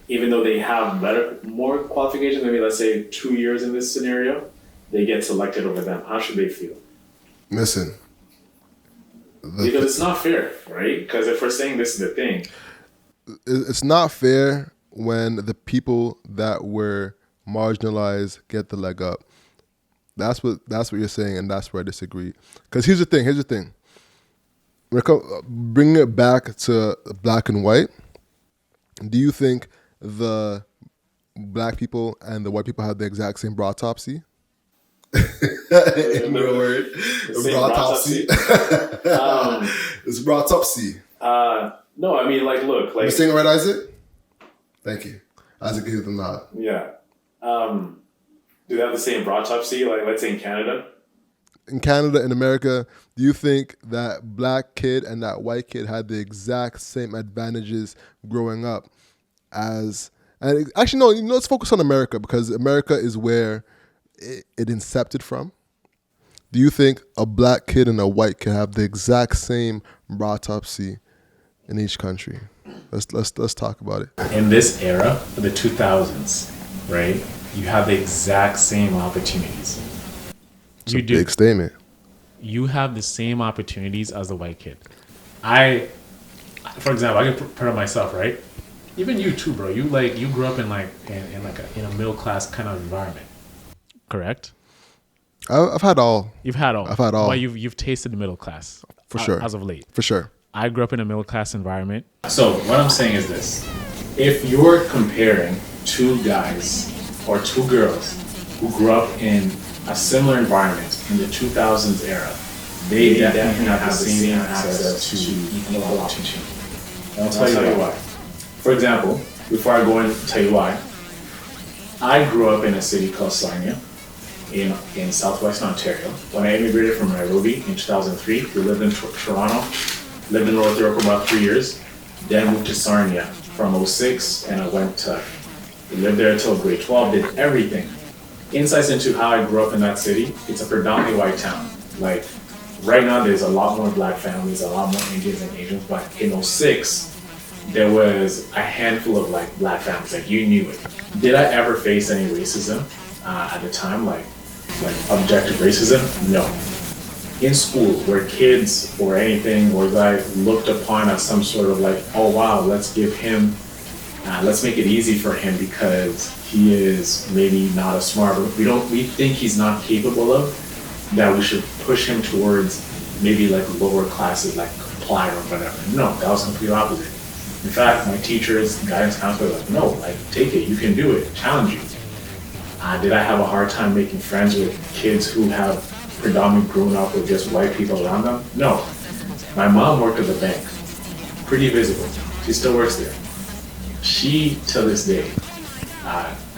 even though they have more qualifications, maybe let's say 2 years in this scenario, they get selected over them. How should they feel? Listen. Because it's not fair, right? Because if we're saying this is the thing. It's not fair when the people that were marginalized get the leg up. That's what you're saying, and that's where I disagree. Because here's the thing. Bringing it back to black and white, do you think the black people and the white people have the exact same broadtopsy? In your word, broadtopsy. It's broadtopsy. No, I mean, like, look, like. You saying it right, Isaac? Thank you. Isaac gave the nod. Yeah. Do they have the same broadtopsy, like, let's say in Canada? In Canada, in America, do you think that black kid and that white kid had the exact same advantages growing up as? And actually, no. Let's focus on America, because America is where it incepted from. Do you think a black kid and a white kid have the exact same broadtopsy in each country? Let's talk about it. In this era, the 2000s, right? You have the exact same opportunities. It's a big statement. You have the same opportunities as the white kid. For example, I can put on myself, right? Even you too, bro. You grew up in a middle class kind of environment. Correct? I've had all. You've had all. I've had all. But you've tasted the middle class. For sure. As of late. For sure. I grew up in a middle class environment. So what I'm saying is this. If you're comparing two guys or two girls who grew up in a similar environment in the 2000s era, they definitely have the same access to equal opportunity. And I'll tell you why. For example, before I go and tell you why, I grew up in a city called Sarnia in southwestern Ontario. When I immigrated from Nairobi in 2003, we lived in Toronto, lived in Lathr for about 3 years, then moved to Sarnia from 2006, and I went to lived there until grade 12, did everything. Insights into how I grew up in that city, it's a predominantly white town. Like, right now there's a lot more black families, a lot more Indians and Asians, but in '06, there was a handful of like black families, like you knew it. Did I ever face any racism at the time, like objective racism? No. In school, where kids or anything was like looked upon as some sort of like, oh wow, let's give him, let's make it easy for him because he is maybe not as smart, but we think he's not capable of, that we should push him towards maybe like lower classes, like applied or whatever. No, that was completely opposite. In fact, my teachers, guidance counselor, were like, no, like take it, you can do it, challenge you. Did I have a hard time making friends with kids who have predominantly grown up with just white people around them? No. My mom worked at the bank, pretty visible. She still works there. She, to this day,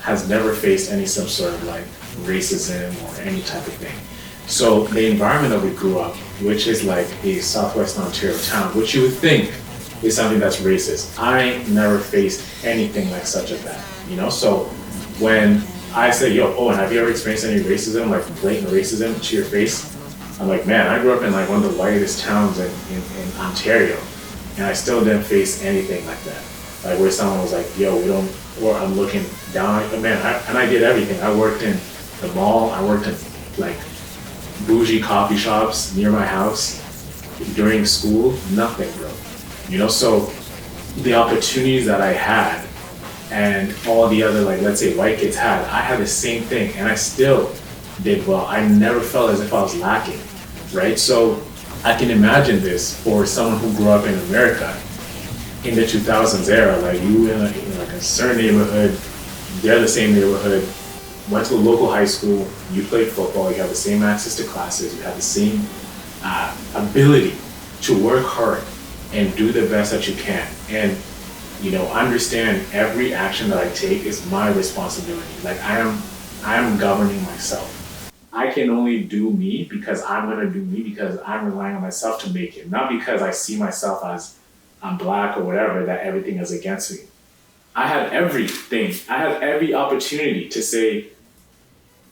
has never faced any some sort of like racism or any type of thing. So the environment that we grew up, which is like a Southwestern Ontario town, which you would think is something that's racist, I never faced anything like such as that, you know? So when I say, yo, Owen, have you ever experienced any racism, like blatant racism to your face? I'm like, man, I grew up in like one of the whitest towns in Ontario, and I still didn't face anything like that. Like where someone was like, yo, we don't, or I'm looking down, like, man, and I did everything. I worked in the mall, I worked in like bougie coffee shops near my house during school, nothing, bro. You know, so the opportunities that I had and all the other, like, let's say white kids had, I had the same thing and I still did well. I never felt as if I was lacking, right? So I can imagine this for someone who grew up in America in the 2000s era, like you in like a certain neighborhood, they're the same neighborhood, went to a local high school, you played football, you have the same access to classes, you have the same ability to work hard and do the best that you can. And, you know, understand every action that I take is my responsibility. Like I am governing myself. I can only do me because I'm gonna do me because I'm relying on myself to make it, not because I see myself as I'm black or whatever, that everything is against me. I had everything. I had every opportunity to say,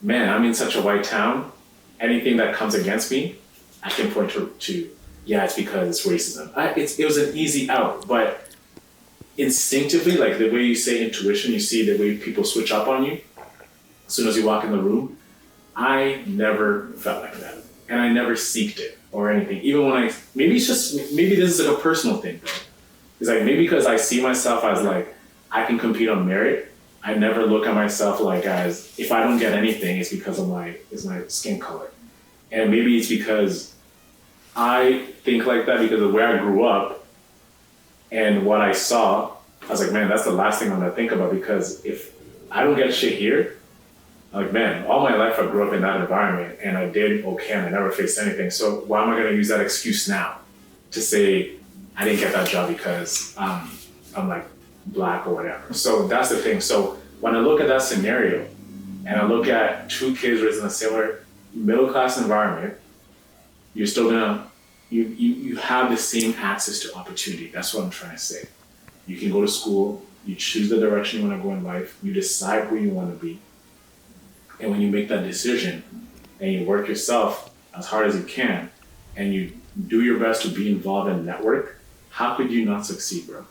man, I'm in such a white town. Anything that comes against me, I can point to yeah, it's because it's racism. It was an easy out, but instinctively, like the way you say intuition, you see the way people switch up on you as soon as you walk in the room. I never felt like that, and I never seeked it or anything. Even when maybe this is like a personal thing, bro. It's like maybe because I see myself as like I can compete on merit. I never look at myself like as if I don't get anything, it's because of my skin color, and maybe it's because I think like that because of where I grew up and what I saw. I was like, man, that's the last thing I'm gonna think about, because if I don't get shit here, I'm like, man, all my life I grew up in that environment and I did okay and I never faced anything. So why am I gonna use that excuse now to say I didn't get that job because I'm like black or whatever? So that's the thing. So when I look at that scenario and I look at two kids raised in a similar middle class environment, you're still gonna, you have the same access to opportunity. That's what I'm trying to say. You can go to school, you choose the direction you wanna go in life, you decide who you wanna be. And when you make that decision and you work yourself as hard as you can and you do your best to be involved in a network, how could you not succeed, bro?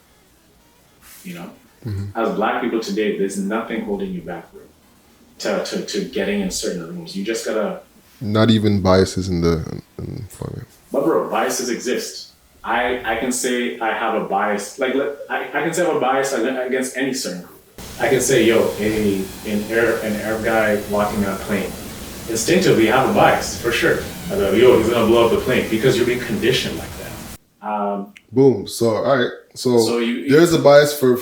You know? Mm-hmm. As black people today, there's nothing holding you back, bro, to getting in certain rooms. You just gotta... Not even biases in the employment. But bro, biases exist. I can say I have a bias, like I can say I have a bias against any certain group. I can say, yo, an Arab guy walking on a plane, instinctively I have a bias, for sure. I go, yo, he's gonna blow up the plane, because you're being conditioned like that. Boom. So, all right. So there's a bias for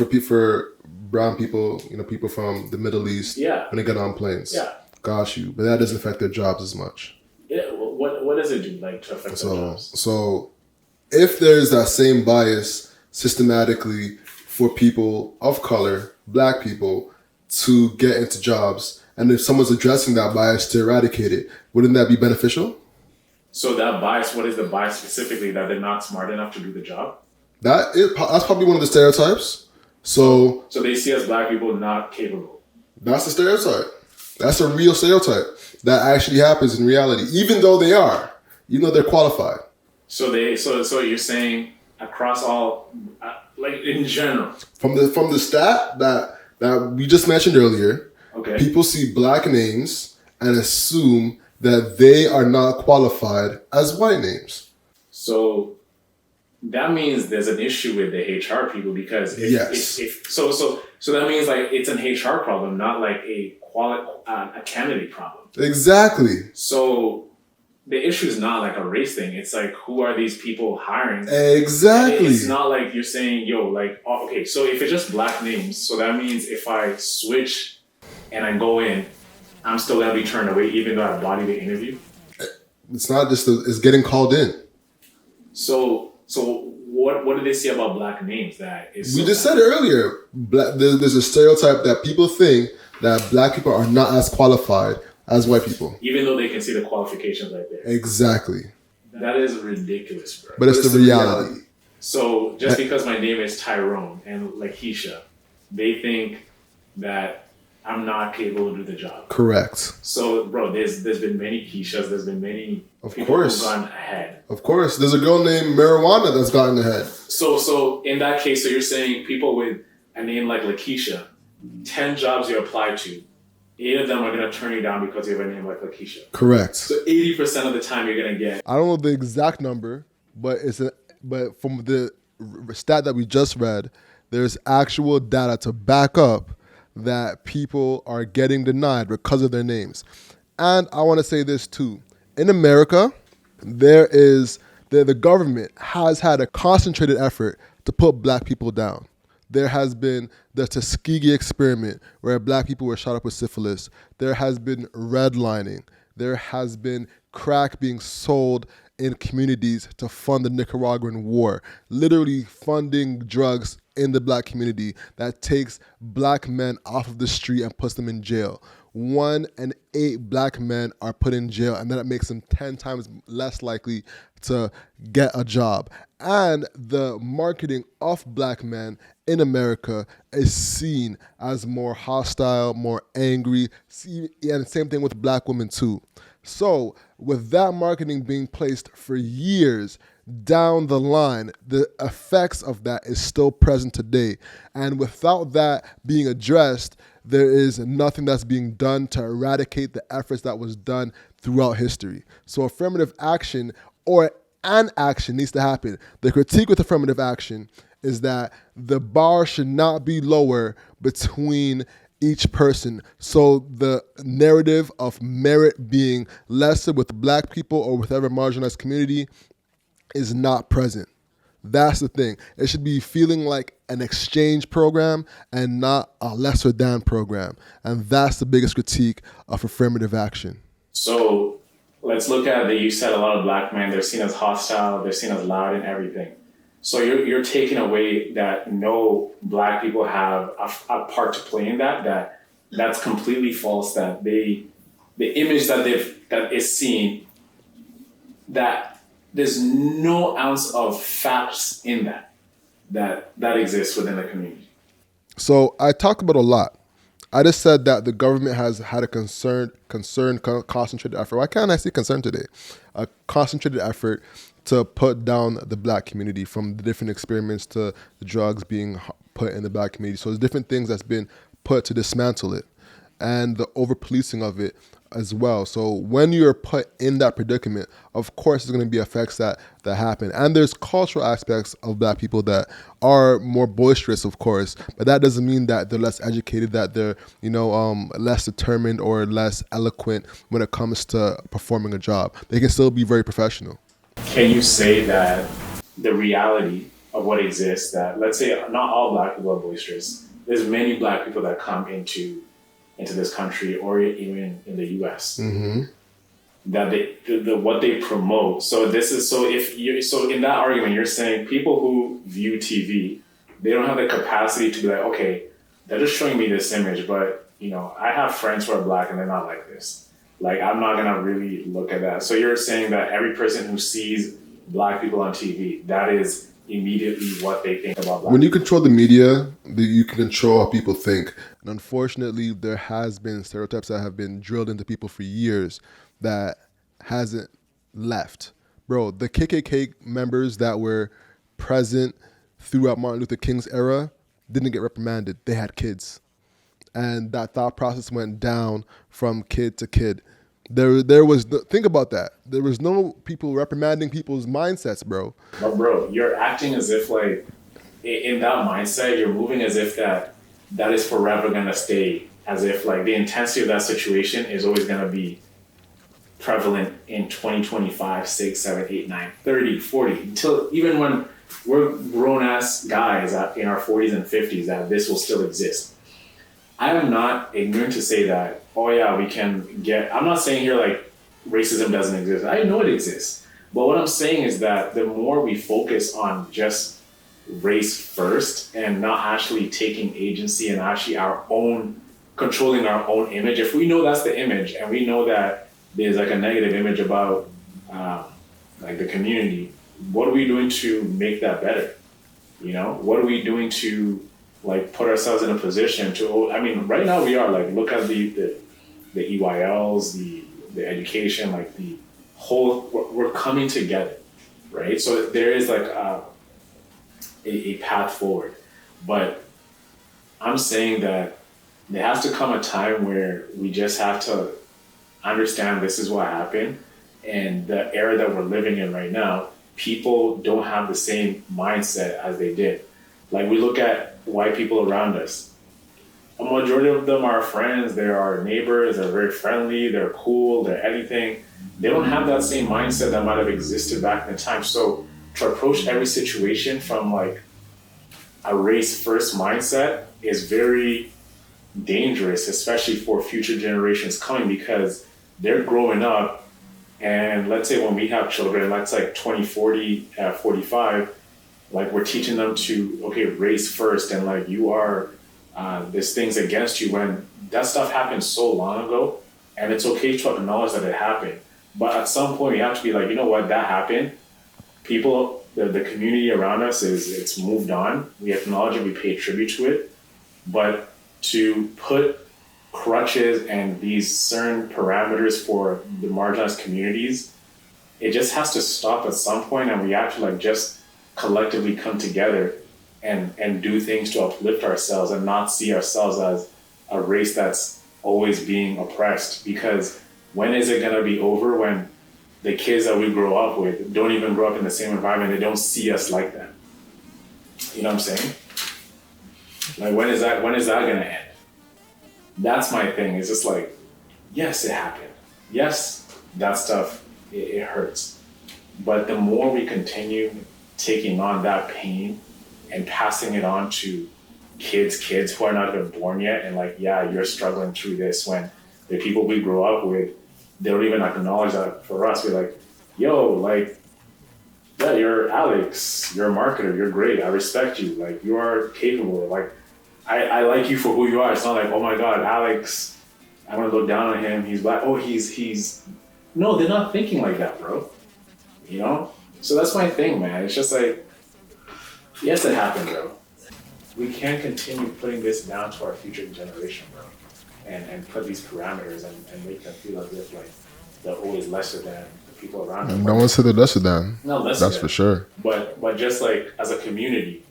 brown people, you know, people from the Middle East, yeah, when they get on planes. Yeah. Got you. But that doesn't affect their jobs as much. Yeah. What does it do, like, to affect their jobs? So if there's that same bias systematically for people of color, black people, to get into jobs, and if someone's addressing that bias to eradicate it, wouldn't that be beneficial? So that bias, what is the bias specifically? That they're not smart enough to do the job? That's probably one of the stereotypes. So they see us black people not capable. that's a stereotype. That's a real stereotype that actually happens in reality, even though they're qualified. So you're saying across all, like in general, From the stat that we just mentioned earlier, okay, people see black names and assume that they are not qualified as white names. So that means there's an issue with the HR people, because so that means like it's an HR problem, not like a candidate problem. Exactly. So the issue is not like a race thing. It's like, who are these people hiring? Exactly. It's not like you're saying, yo, like, oh, okay, so if it's just black names, so that means if I switch and I go in, I'm still gonna be turned away even though I body the interview. It's not just it's getting called in. So what did they say about black names that is? We just said it earlier. There's a stereotype that people think that black people are not as qualified as white people, even though they can see the qualifications right there. Exactly. That is ridiculous, bro. But it's the reality. So just because my name is Tyrone and Lakeisha, they think that I'm not capable to do the job. Correct. So, bro, there's been many Keishas. There's been many people who've gone ahead. Of course. There's a girl named Marijuana that's gotten ahead. So in that case, so you're saying people with a name like Lakeisha, 10 jobs you apply to, 8 of them are going to turn you down because you have a name like Lakeisha. Correct. So 80% of the time you're going to get. I don't know the exact number, but but from the stat that we just read, there's actual data to back up that people are getting denied because of their names. And I want to say this too. In America, the government has had a concentrated effort to put black people down. There has been the Tuskegee experiment where black people were shot up with syphilis. There has been redlining. There has been crack being sold in communities to fund the Nicaraguan war, literally funding drugs in the black community that takes black men off of the street and puts them in jail. 1 in 8 black men are put in jail, and then it makes them 10 times less likely to get a job. And the marketing of black men in America is seen as more hostile, more angry, and same thing with black women too. So with that marketing being placed for years down the line, the effects of that is still present today. And without that being addressed, there is nothing that's being done to eradicate the efforts that was done throughout history. So affirmative action or an action needs to happen. The critique with affirmative action is that the bar should not be lower between each person. So the narrative of merit being lesser with black people or with every marginalized community is not present. That's the thing. It should be feeling like an exchange program and not a lesser than program. And that's the biggest critique of affirmative action. So let's look at you said a lot of black men, they're seen as hostile, they're seen as loud and everything. So you're taking away that no black people have a part to play in that's completely false, that the image that is seen, that there's no ounce of facts in that exists within the community. So I talked about a lot. I just said that the government has had a concentrated effort. Why can't I say concern today? A concentrated effort to put down the black community, from the different experiments to the drugs being put in the black community. So there's different things that's been put to dismantle it, and the over-policing of it as well. So when you're put in that predicament, of course there's going to be effects that happen. And there's cultural aspects of black people that are more boisterous, of course, but that doesn't mean that they're less educated, that they're, less determined or less eloquent when it comes to performing a job. They can still be very professional. Can you say that the reality of what exists, that let's say not all black people are boisterous, there's many black people that come into this country or even in the U.S. Mm-hmm. That what they promote. So in that argument, you're saying people who view TV, they don't have the capacity to be like, okay, they're just showing me this image, but I have friends who are black and they're not like this. Like, I'm not gonna really look at that. So you're saying that every person who sees black people on TV, that is immediately what they think about black When you control the media You can control how people think. And unfortunately, there has been stereotypes that have been drilled into people for years that hasn't left. Bro, the KKK members that were present throughout Martin Luther King's era didn't get reprimanded. They had kids. And that thought process went down from kid to kid. Think about that. There was no people reprimanding people's mindsets, bro. But bro, you're acting as if like in that mindset, you're moving as if that is forever gonna stay. As if like the intensity of that situation is always gonna be prevalent in 2025, 6, 7, 8, 9, 30, 40, until even when we're grown ass guys in our 40s and 50s, that this will still exist. I am not ignorant to say that, oh yeah, we can get, I'm not saying here like racism doesn't exist. I know it exists. But what I'm saying is that the more we focus on just race first and not actually taking agency and actually controlling our own image, if we know that's the image and we know that there's like a negative image about like the community, what are we doing to make that better? You know, what are we doing to like put ourselves in a position to, I mean, right now we are like, look at the EYLs, the education, like the whole, we're coming together, right? So there is like a path forward, but I'm saying that there has to come a time where we just have to understand this is what happened, and the era that we're living in right now, people don't have the same mindset as they did. Like we look at white people around us, a majority of them are friends, they're our neighbors, they're very friendly, they're cool, they're anything. They don't have that same mindset that might have existed back in the time. So to approach every situation from like a race first mindset is very dangerous, especially for future generations coming, because they're growing up, and let's say when we have children, that's like 2040, 45, like we're teaching them to, okay, race first, and like you are, there's things against you, when that stuff happened so long ago, and it's okay to acknowledge that it happened. But at some point you have to be like, you know what, that happened. People, the community around us it's moved on. We acknowledge it, we pay tribute to it. But to put crutches and these certain parameters for the marginalized communities, it just has to stop at some point, and we have to like just collectively come together and do things to uplift ourselves and not see ourselves as a race that's always being oppressed. Because when is it going to be over when the kids that we grow up with don't even grow up in the same environment? They don't see us like that. You know what I'm saying? Like when is that going to end? That's my thing. It's just like, yes, it happened. Yes, that stuff, it hurts. But the more we continue taking on that pain and passing it on to kids who are not even born yet, and like, yeah, you're struggling through this, when the people we grow up with, they don't even acknowledge that for us. We're like, yo, like, yeah, you're Alex, you're a marketer, you're great, I respect you, like, you are capable, like, I like you for who you are. It's not like, oh my God, Alex, I'm gonna look down on him, he's black, oh, he's, no, they're not thinking like that, bro, you know? So that's my thing, man. It's just like, yes, it happened, bro. We can't continue putting this down to our future generation, bro, and put these parameters and make them feel as if like they're always lesser than the people around them. No one said they're lesser than. No, lesser That's than. for sure. But just like as a community,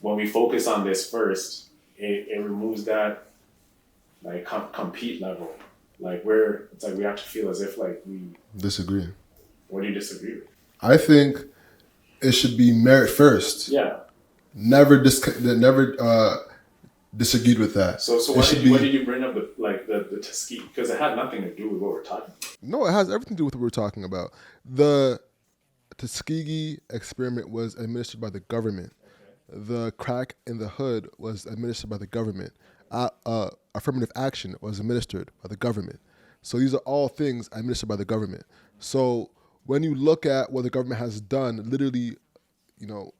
when we focus on this first, it removes that like compete level. Like it's like we have to feel as if like we Disagree. What do you disagree with? I think it should be merit first. Yeah. Never disagreed with that. So why did you bring up the Tuskegee? Because it had nothing to do with what we're talking about. No, it has everything to do with what we're talking about. The Tuskegee experiment was administered by the government. The crack in the hood was administered by the government. Affirmative action was administered by the government. So these are all things administered by the government. So when you look at what the government has done, literally, you know,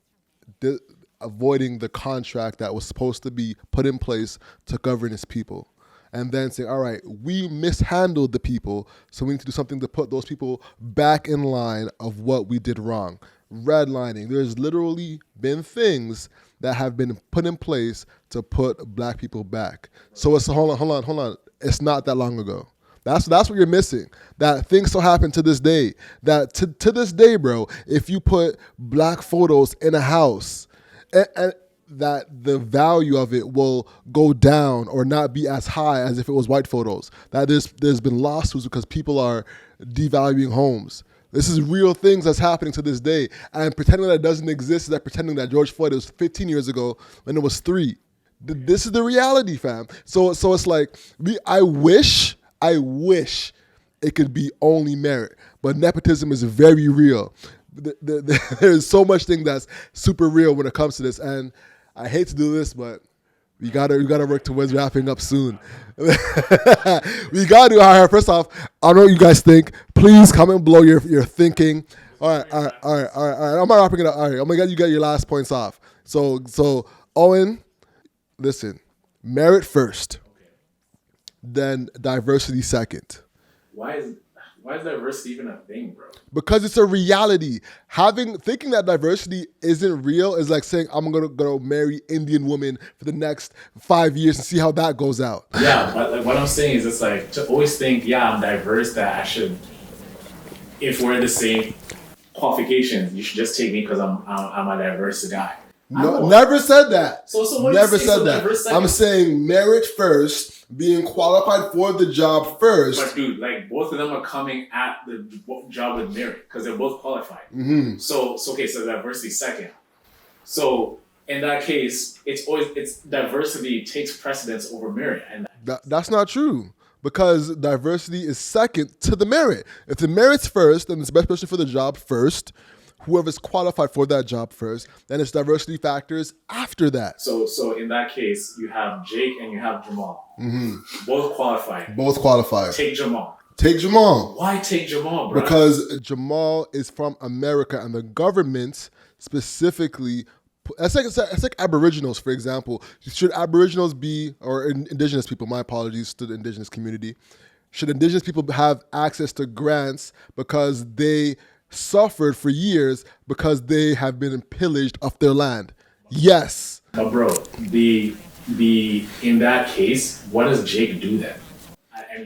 avoiding the contract that was supposed to be put in place to govern its people, and then say, all right, we mishandled the people, so we need to do something to put those people back in line of what we did wrong. Redlining. There's literally been things that have been put in place to put black people back. So it's hold on. It's not that long ago. That's what you're missing. That things still happen to this day. That to this day, bro, if you put black photos in a house, and that the value of it will go down or not be as high as if it was white photos. That there's been lawsuits because people are devaluing homes. This is real things that's happening to this day. And pretending that it doesn't exist is like pretending that George Floyd was 15 years ago when it was 3. This is the reality, fam. So it's like I wish it could be only merit, but nepotism is very real. There's so much thing that's super real when it comes to this, and I hate to do this, but we gotta work towards wrapping up soon. We gotta do higher. First off, I don't know what you guys think. Please comment below your thinking. All right. I'm not wrapping it up. All right, I'm gonna get you your last points off. So Owen, listen, merit first, then diversity second. Why is diversity even a thing, bro? Because it's a reality. Thinking that diversity isn't real is like saying I'm gonna go marry Indian woman for the next 5 years and see how that goes out. Yeah, but like what I'm saying is, it's like to always think, yeah, I'm diverse, that I should. If we're the same qualifications, you should just take me because I'm a diverse guy. No, never said that. So what never you said that. I'm saying merit first, being qualified for the job first. But dude, like both of them are coming at the job with merit because they're both qualified. Mm-hmm. So diversity second. So in that case, it's diversity takes precedence over merit, and that's not true. Because diversity is second to the merit. If the merit's first, then it's the best person for the job first. Whoever's qualified for that job first, then it's diversity factors after that. So in that case, you have Jake and you have Jamal. Mm-hmm. Both qualified. Take Jamal. Why take Jamal, bro? Because Jamal is from America, and the government specifically. It's like Aboriginals, for example. Should Aboriginals be, or Indigenous people, my apologies to the Indigenous community, should Indigenous people have access to grants because they suffered for years because they have been pillaged off their land? Yes. But bro, in that case, what does Jake do then?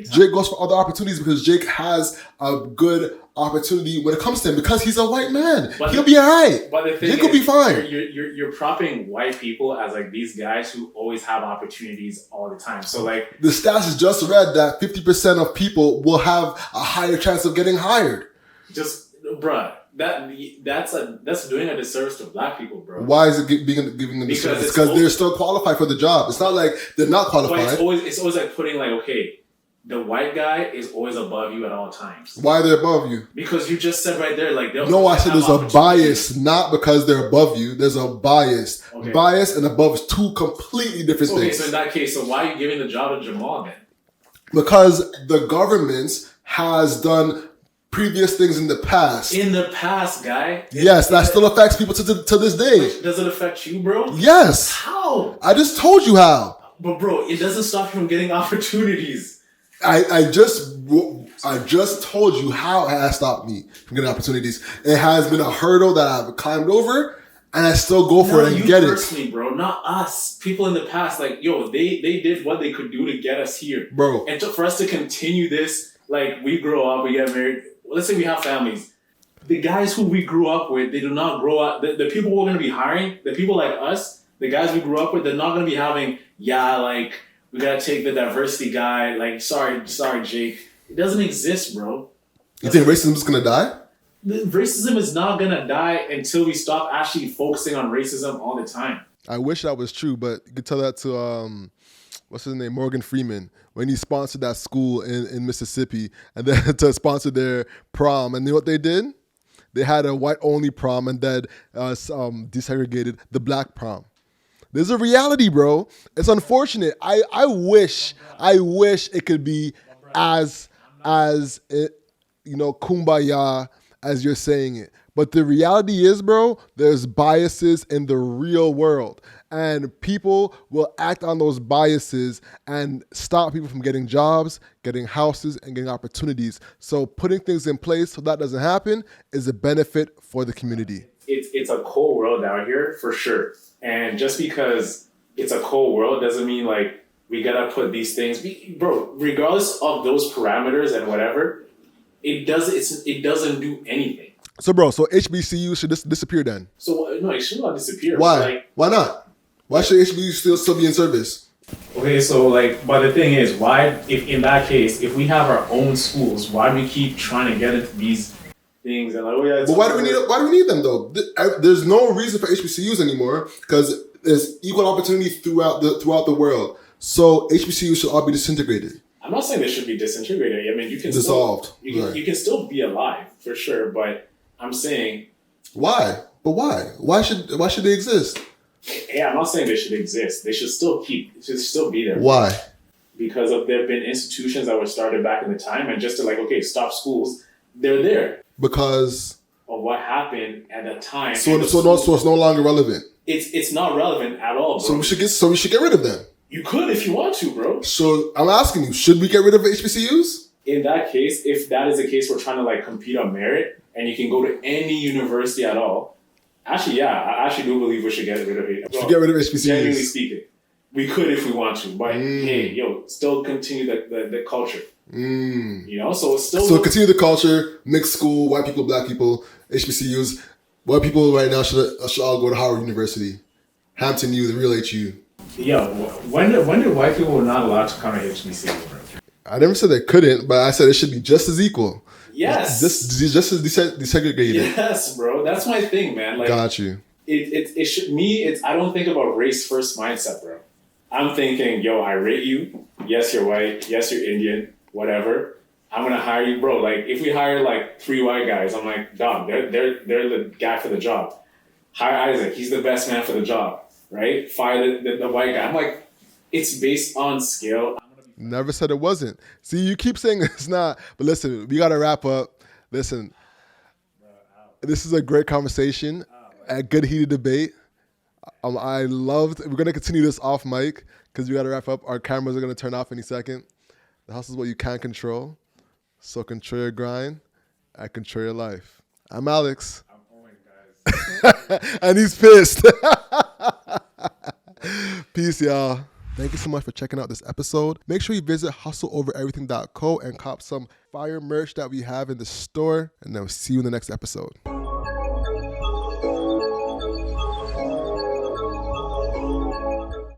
Jake goes for other opportunities because Jake has a good opportunity when it comes to him because he's a white man. He'll be all right. But the thing Jake will be fine. You're propping white people as like these guys who always have opportunities all the time. So like the stats is just read that 50% of people will have a higher chance of getting hired. Just bruh, that's doing a disservice to black people, bro. Why is it giving them disservice? Because they're still qualified for the job. It's not like they're not qualified. But it's always like putting like, okay, the white guy is always above you at all times. Why are they above you? Because you just said right there, like no, I said there's a bias, not because they're above you. There's a bias. Okay. Bias and above is two completely different things. Okay, so in that case, so why are you giving the job to Jamal then? Because the government has done previous things in the past. In the past, guy? Yes, that still affects people to this day. Does it affect you, bro? Yes. How? I just told you how. But bro, it doesn't stop you from getting opportunities. I just told you how it has stopped me from getting opportunities. It has been a hurdle that I've climbed over, and I still go for it and get it. You personally, bro, not us. People in the past, like, yo, they did what they could do to get us here. Bro. And for us to continue this, like, we grow up, we get married. Let's say we have families. The guys who we grew up with, they do not grow up. The people we're going to be hiring, the people like us, the guys we grew up with, they're not going to be having, like, we gotta take the diversity guy. Like, sorry, Jake. It doesn't exist, bro. You think racism is gonna die? Racism is not gonna die until we stop actually focusing on racism all the time. I wish that was true, but you could tell that to what's his name, Morgan Freeman, when he sponsored that school in Mississippi, and then to sponsor their prom. And you know what they did? They had a white-only prom and then desegregated the black prom. There's a reality, bro. It's unfortunate. I wish it could be as kumbaya as you're saying it. But the reality is, bro, there's biases in the real world. And people will act on those biases and stop people from getting jobs, getting houses, and getting opportunities. So putting things in place so that doesn't happen is a benefit for the community. it's a cold world out here for sure. And just because it's a cold world doesn't mean like we gotta put these things, bro. Regardless of those parameters and whatever, it doesn't do anything. So, bro, so HBCU should disappear then? So no, it should not disappear. Why? Like, why not? Why should HBCU still be in service? okay, so like, but the thing is, why, if in that case, if we have our own schools, why do we keep trying to get into these things and like, oh yeah. But why do we need them though? There's no reason for HBCUs anymore because there's equal opportunity throughout the world. So HBCUs should all be disintegrated. I'm not saying they should be disintegrated. I mean, you can dissolved. You can still be alive for sure, but I'm saying why? But why? Why should they exist? Yeah, I'm not saying they should exist. They should still be there. Why? Because there have been institutions that were started back in the time, and just to like, okay, stop schools, they're there. Because of what happened at that time. So it's no longer relevant. It's not relevant at all, bro. So we should get rid of them. You could if you want to, bro. So I'm asking you, should we get rid of HBCUs? In that case, if that is the case, we're trying to like compete on merit, and you can go to any university at all. Actually, yeah, I actually do believe we should get rid of it. Should get rid of HBCUs. Genuinely speaking, we could if we want to, but hey, still continue the culture. You know, so it's still continue the culture, mixed school, white people, black people, HBCUs. White people right now should all go to Howard University, Hampton U, the real HU. Yeah, when did white people not allowed to come to HBCU, bro? I never said they couldn't, but I said it should be just as equal. Yes. Just as desegregated. Yes, bro. That's my thing, man. Like, got you. It should I don't think about race first mindset, bro. I'm thinking, yo, I rate you. Yes, you're white. Yes, you're Indian. Whatever. I'm gonna hire you, bro. Like, if we hire like 3 white guys, I'm like, dog, they're the guy for the job. Hire Isaac. He's the best man for the job, right? Fire the white guy. I'm like, it's based on skill. Never said it wasn't. See, you keep saying it's not. But listen, we got to wrap up. Listen, this is a great conversation, a good heated debate. We're going to continue this off mic because we got to wrap up. Our cameras are going to turn off any second. The house is what you can't control. So control your grind and control your life. I'm Alex. I'm Owen, guys. And he's pissed. Peace, y'all. Thank you so much for checking out this episode. Make sure you visit hustleovereverything.co and cop some fire merch that we have in the store. And then we'll see you in the next episode.